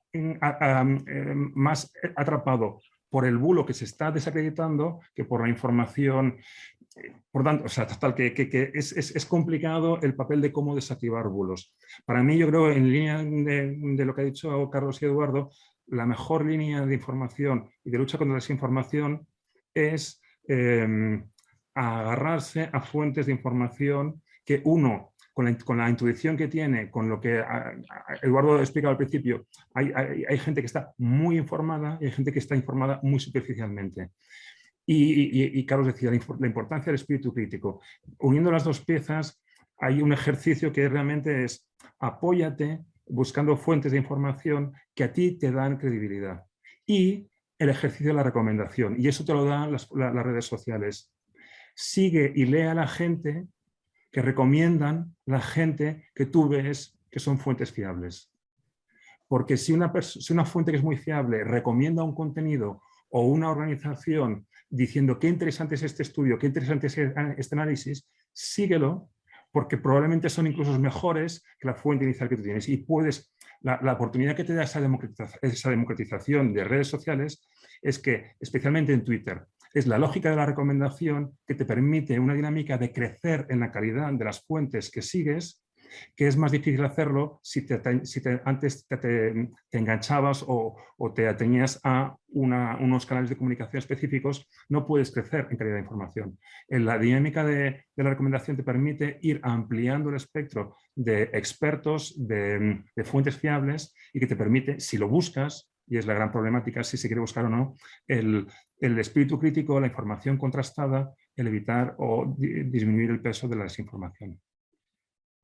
atrapado por el bulo que se está desacreditando que por la información. Por tanto, o sea, total, que es complicado el papel de cómo desactivar bulos. Para mí, yo creo, en línea de lo que ha dicho Carlos y Eduardo, la mejor línea de información y de lucha contra la desinformación es agarrarse a fuentes de información que uno, con la intuición que tiene, con lo que Eduardo explicaba al principio, hay gente que está muy informada y hay gente que está informada muy superficialmente. Y Carlos decía, la importancia del espíritu crítico. Uniendo las dos piezas, hay un ejercicio que realmente es apóyate buscando fuentes de información que a ti te dan credibilidad. Y el ejercicio de la recomendación. Y eso te lo dan las redes sociales. Sigue y lee a la gente que recomiendan la gente que tú ves que son fuentes fiables. Porque si una fuente que es muy fiable recomienda un contenido o una organización diciendo qué interesante es este estudio, qué interesante es este análisis, síguelo, porque probablemente son incluso mejores que la fuente inicial que tú tienes. Y la oportunidad que te da esa democratización de redes sociales es que, especialmente en Twitter, es la lógica de la recomendación que te permite una dinámica de crecer en la calidad de las fuentes que sigues, que es más difícil hacerlo si antes te enganchabas o te atenías a unos canales de comunicación específicos. No puedes crecer en calidad de información. La dinámica de la recomendación te permite ir ampliando el espectro de expertos, de fuentes fiables, y que te permite, si lo buscas, y es la gran problemática, si se quiere buscar o no, el espíritu crítico, la información contrastada, el evitar o disminuir el peso de la desinformación.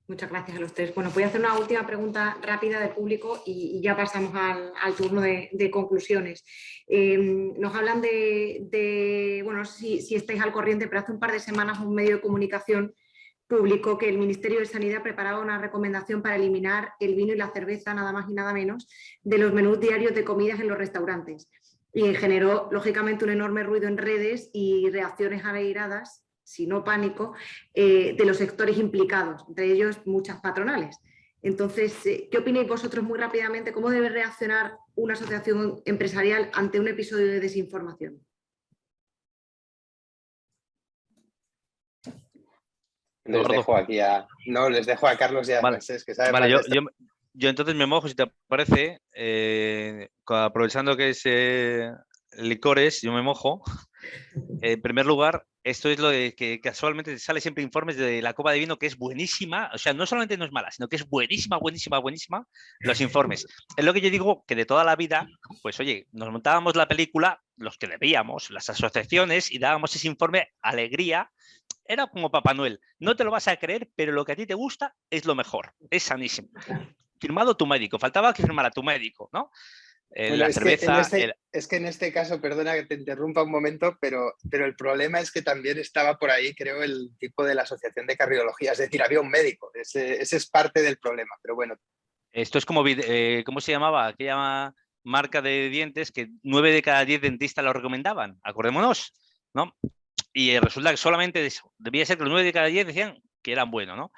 Muchas gracias a los tres. Bueno, voy a hacer una última pregunta rápida del público y ya pasamos al turno de conclusiones. Nos hablan bueno, no sé si estáis al corriente, pero hace un par de semanas un medio de comunicación publicó que el Ministerio de Sanidad preparaba una recomendación para eliminar el vino y la cerveza, nada más y nada menos, de los menús diarios de comidas en los restaurantes. Y generó, lógicamente, un enorme ruido en redes y reacciones airadas, si no pánico, de los sectores implicados, entre ellos muchas patronales. Entonces, ¿qué opináis vosotros muy rápidamente? ¿Cómo debe reaccionar una asociación empresarial ante un episodio de desinformación? Les dejo aquí les dejo a Carlos y a Francesc, que saben. Vale, yo entonces me mojo, si te parece, aprovechando que es licores, yo me mojo. En primer lugar, esto es lo de que casualmente sale siempre informes de la copa de vino, que es buenísima. O sea, no solamente no es mala, sino que es buenísima, buenísima, buenísima. Los informes. Es lo que yo digo, que de toda la vida, pues oye, nos montábamos la película, los que debíamos, las asociaciones, y dábamos ese informe alegría. Era como Papá Noel. No te lo vas a creer, pero lo que a ti te gusta es lo mejor. Es sanísimo. firmado tu médico, faltaba que firmara tu médico, ¿no? Bueno, La cerveza... es que en este caso, perdona que te interrumpa un momento, pero el problema es que también estaba por ahí, creo, el tipo de la Asociación de Cardiología, es decir, había un médico, ese es parte del problema, pero bueno. Esto es como, ¿cómo se llamaba? Aquella marca de dientes que 9 de cada 10 dentistas lo recomendaban, acordémonos, ¿no? Y resulta que solamente debía ser que los 9 de cada 10 decían que eran buenos, ¿no?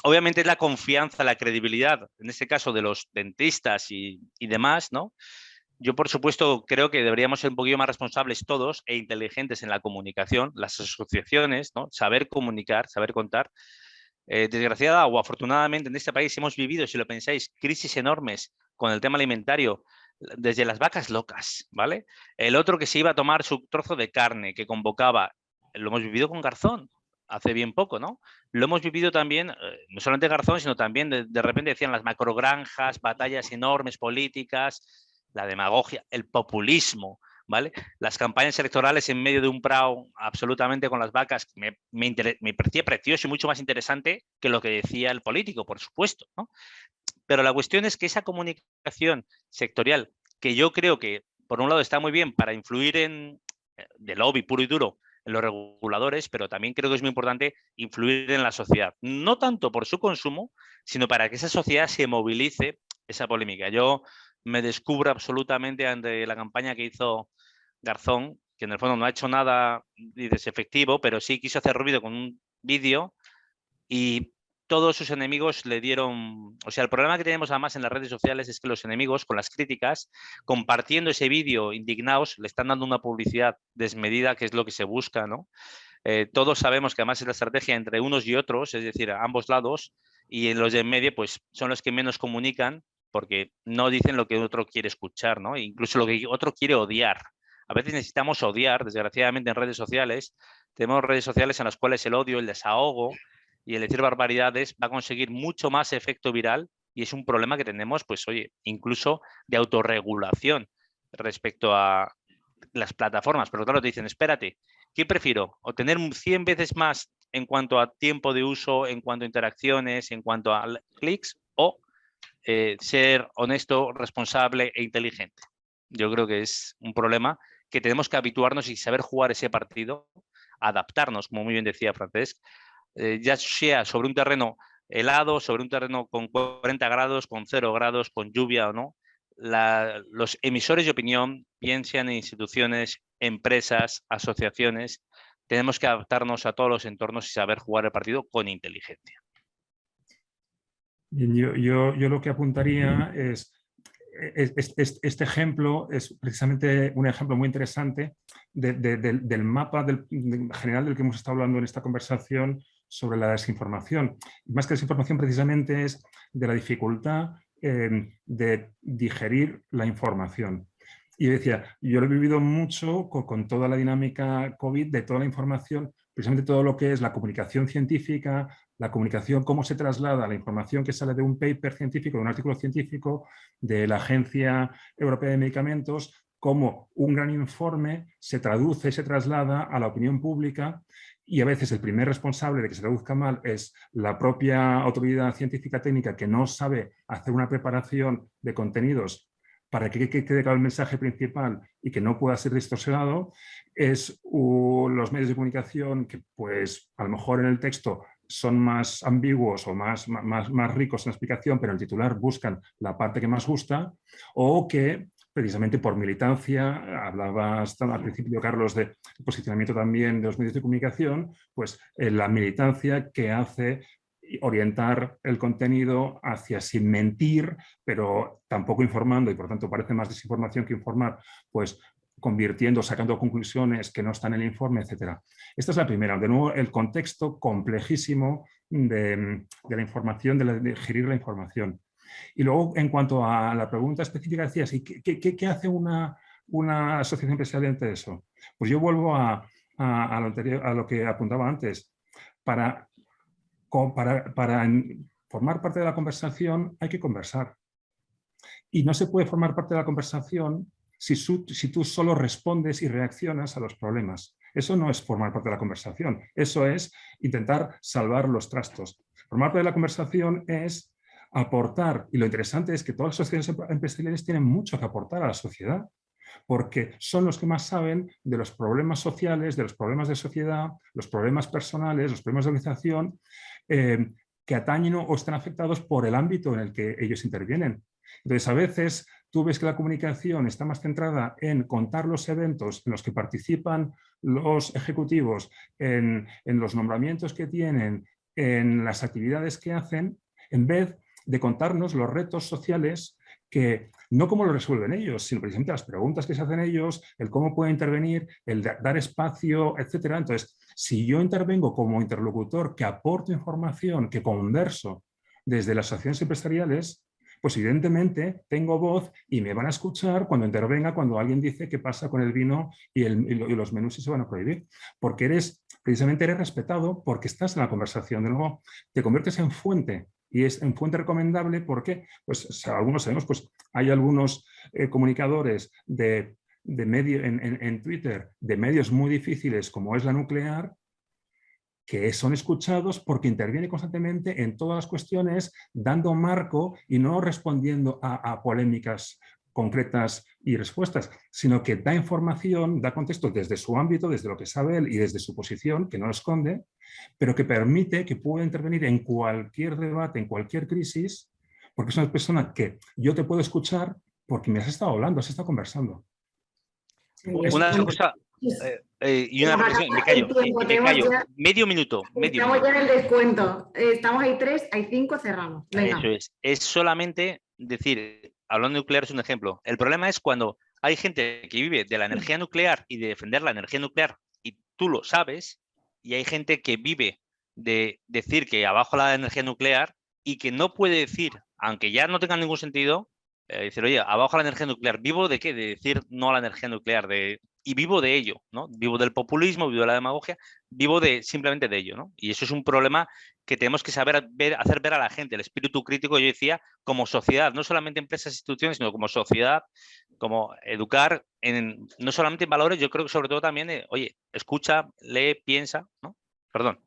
Obviamente es la confianza, la credibilidad, en este caso de los dentistas y demás, ¿no? Yo, por supuesto, creo que deberíamos ser un poquito más responsables todos e inteligentes en la comunicación, las asociaciones, ¿no? Saber comunicar, saber contar. Desgraciada o afortunadamente en este país hemos vivido, si lo pensáis, crisis enormes con el tema alimentario, desde las vacas locas, ¿vale? El otro que se iba a tomar su trozo de carne, que convocaba, lo hemos vivido con Garzón, hace bien poco, ¿no? Lo hemos vivido también, no solamente Garzón, sino también de repente decían las macrogranjas, batallas enormes políticas, la demagogia, el populismo, ¿vale? Las campañas electorales en medio de un prado absolutamente con las vacas me parecía precioso y mucho más interesante que lo que decía el político, por supuesto, ¿no? Pero la cuestión es que esa comunicación sectorial, que yo creo que por un lado está muy bien para influir de lobby puro y duro en los reguladores, pero también creo que es muy importante influir en la sociedad. No tanto por su consumo, sino para que esa sociedad se movilice esa polémica. Yo me descubro absolutamente ante la campaña que hizo Garzón, que en el fondo no ha hecho nada efectivo, pero sí quiso hacer ruido con un vídeo y todos sus enemigos le dieron... O sea, el problema que tenemos además en las redes sociales es que los enemigos, con las críticas, compartiendo ese vídeo indignados, le están dando una publicidad desmedida, que es lo que se busca, ¿no? Todos sabemos que además es la estrategia entre unos y otros, es decir, a ambos lados, y en los de en medio pues, son los que menos comunican porque no dicen lo que otro quiere escuchar, ¿no? Incluso lo que otro quiere odiar. A veces necesitamos odiar, desgraciadamente, en redes sociales. Tenemos redes sociales en las cuales el odio, el desahogo y el decir barbaridades va a conseguir mucho más efecto viral y es un problema que tenemos, pues oye, incluso de autorregulación respecto a las plataformas. Pero claro, te dicen, espérate, ¿qué prefiero? ¿O tener 100 veces más en cuanto a tiempo de uso, en cuanto a interacciones, en cuanto a clics, o ser honesto, responsable e inteligente? Yo creo que es un problema que tenemos que habituarnos y saber jugar ese partido, adaptarnos, como muy bien decía Francesc, ya sea sobre un terreno helado, sobre un terreno con 40 grados, con 0 grados, con lluvia o no. Los emisores de opinión, bien sean instituciones, empresas, asociaciones, tenemos que adaptarnos a todos los entornos y saber jugar el partido con inteligencia. Yo lo que apuntaría es este ejemplo es precisamente un ejemplo muy interesante del mapa general del que hemos estado hablando en esta conversación sobre la desinformación. Más que desinformación, precisamente es de la dificultad de digerir la información. Y decía, yo lo he vivido mucho con toda la dinámica COVID, de toda la información, precisamente todo lo que es la comunicación científica, la comunicación, cómo se traslada la información que sale de un paper científico, de un artículo científico, de la Agencia Europea de Medicamentos, cómo un gran informe se traduce, se traslada a la opinión pública y a veces el primer responsable de que se traduzca mal es la propia autoridad científica técnica que no sabe hacer una preparación de contenidos para que quede claro el mensaje principal y que no pueda ser distorsionado, es los medios de comunicación que pues a lo mejor en el texto son más ambiguos o más ricos en explicación, pero en el titular buscan la parte que más gusta, o que precisamente por militancia, hablabas al principio, Carlos, de posicionamiento también de los medios de comunicación, pues la militancia que hace orientar el contenido hacia sin mentir, pero tampoco informando, y por tanto parece más desinformación que informar, pues convirtiendo, sacando conclusiones que no están en el informe, etc. Esta es la primera. De nuevo, el contexto complejísimo de la información, de digerir la información. Y luego, en cuanto a la pregunta específica, decías, ¿y qué hace una asociación empresarial ante eso? Pues yo vuelvo a lo que apuntaba antes. Para formar parte de la conversación hay que conversar. Y no se puede formar parte de la conversación si tú solo respondes y reaccionas a los problemas. Eso no es formar parte de la conversación, eso es intentar salvar los trastos. Formar parte de la conversación es aportar, y lo interesante es que todas las sociedades empresariales tienen mucho que aportar a la sociedad, porque son los que más saben de los problemas sociales, de los problemas de sociedad, los problemas personales, los problemas de organización, que atañen o están afectados por el ámbito en el que ellos intervienen. Entonces, a veces tú ves que la comunicación está más centrada en contar los eventos en los que participan los ejecutivos, en los nombramientos que tienen, en las actividades que hacen, en vez de contarnos los retos sociales que no cómo lo resuelven ellos, sino precisamente las preguntas que se hacen ellos, el cómo pueden intervenir, el dar espacio, etcétera. Entonces, si yo intervengo como interlocutor que aporto información, que converso desde las asociaciones empresariales, pues evidentemente tengo voz y me van a escuchar cuando intervenga, cuando alguien dice qué pasa con el vino y los menús si se van a prohibir. Porque precisamente eres respetado porque estás en la conversación. De nuevo, te conviertes en fuente. Y es en fuente recomendable porque, pues, algunos sabemos, pues hay algunos comunicadores en Twitter de medios muy difíciles como es La Nuclear, que son escuchados porque interviene constantemente en todas las cuestiones, dando marco y no respondiendo a polémicas concretas y respuestas, sino que da información, da contexto desde su ámbito, desde lo que sabe él y desde su posición, que no lo esconde, pero que permite que pueda intervenir en cualquier debate, en cualquier crisis, porque es una persona que yo te puedo escuchar porque me has estado hablando, has estado conversando. Una cosa y una reflexión, me callo. Medio minuto. Estamos ya en el descuento. Estamos ahí 3, hay 5, cerramos. Venga. Eso es. Es solamente decir, hablando de nuclear es un ejemplo. El problema es cuando hay gente que vive de la energía nuclear y de defender la energía nuclear y tú lo sabes, y hay gente que vive de decir que abajo la energía nuclear y que no puede decir, aunque ya no tenga ningún sentido, decir, oye, abajo la energía nuclear, ¿vivo de qué? De decir no a la energía nuclear, y vivo de ello, ¿no? Vivo del populismo, vivo de la demagogia, vivo simplemente de ello, ¿no? Y eso es un problema que tenemos que saber hacer ver a la gente, el espíritu crítico, yo decía, como sociedad, no solamente empresas e instituciones, sino como sociedad, como educar no solamente en valores, yo creo que sobre todo también, oye, escucha, lee, piensa, ¿no? Perdón.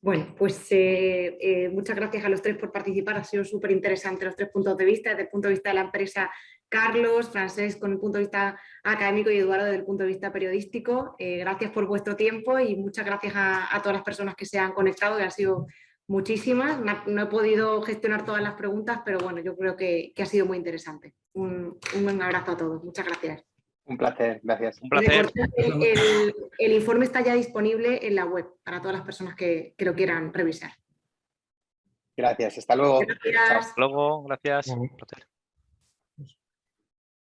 Bueno, pues muchas gracias a los 3 por participar. Ha sido súper interesante los 3 puntos de vista. Desde el punto de vista de la empresa, Carlos, Francesc con el punto de vista académico y Eduardo desde el punto de vista periodístico. Gracias por vuestro tiempo y muchas gracias a todas las personas que se han conectado, que han sido muchísimas. No he podido gestionar todas las preguntas, pero bueno, yo creo que ha sido muy interesante. Un abrazo a todos. Muchas gracias. Un placer, gracias. Un placer. El informe está ya disponible en la web para todas las personas que lo quieran revisar. Gracias, hasta luego. Gracias. Hasta luego, gracias.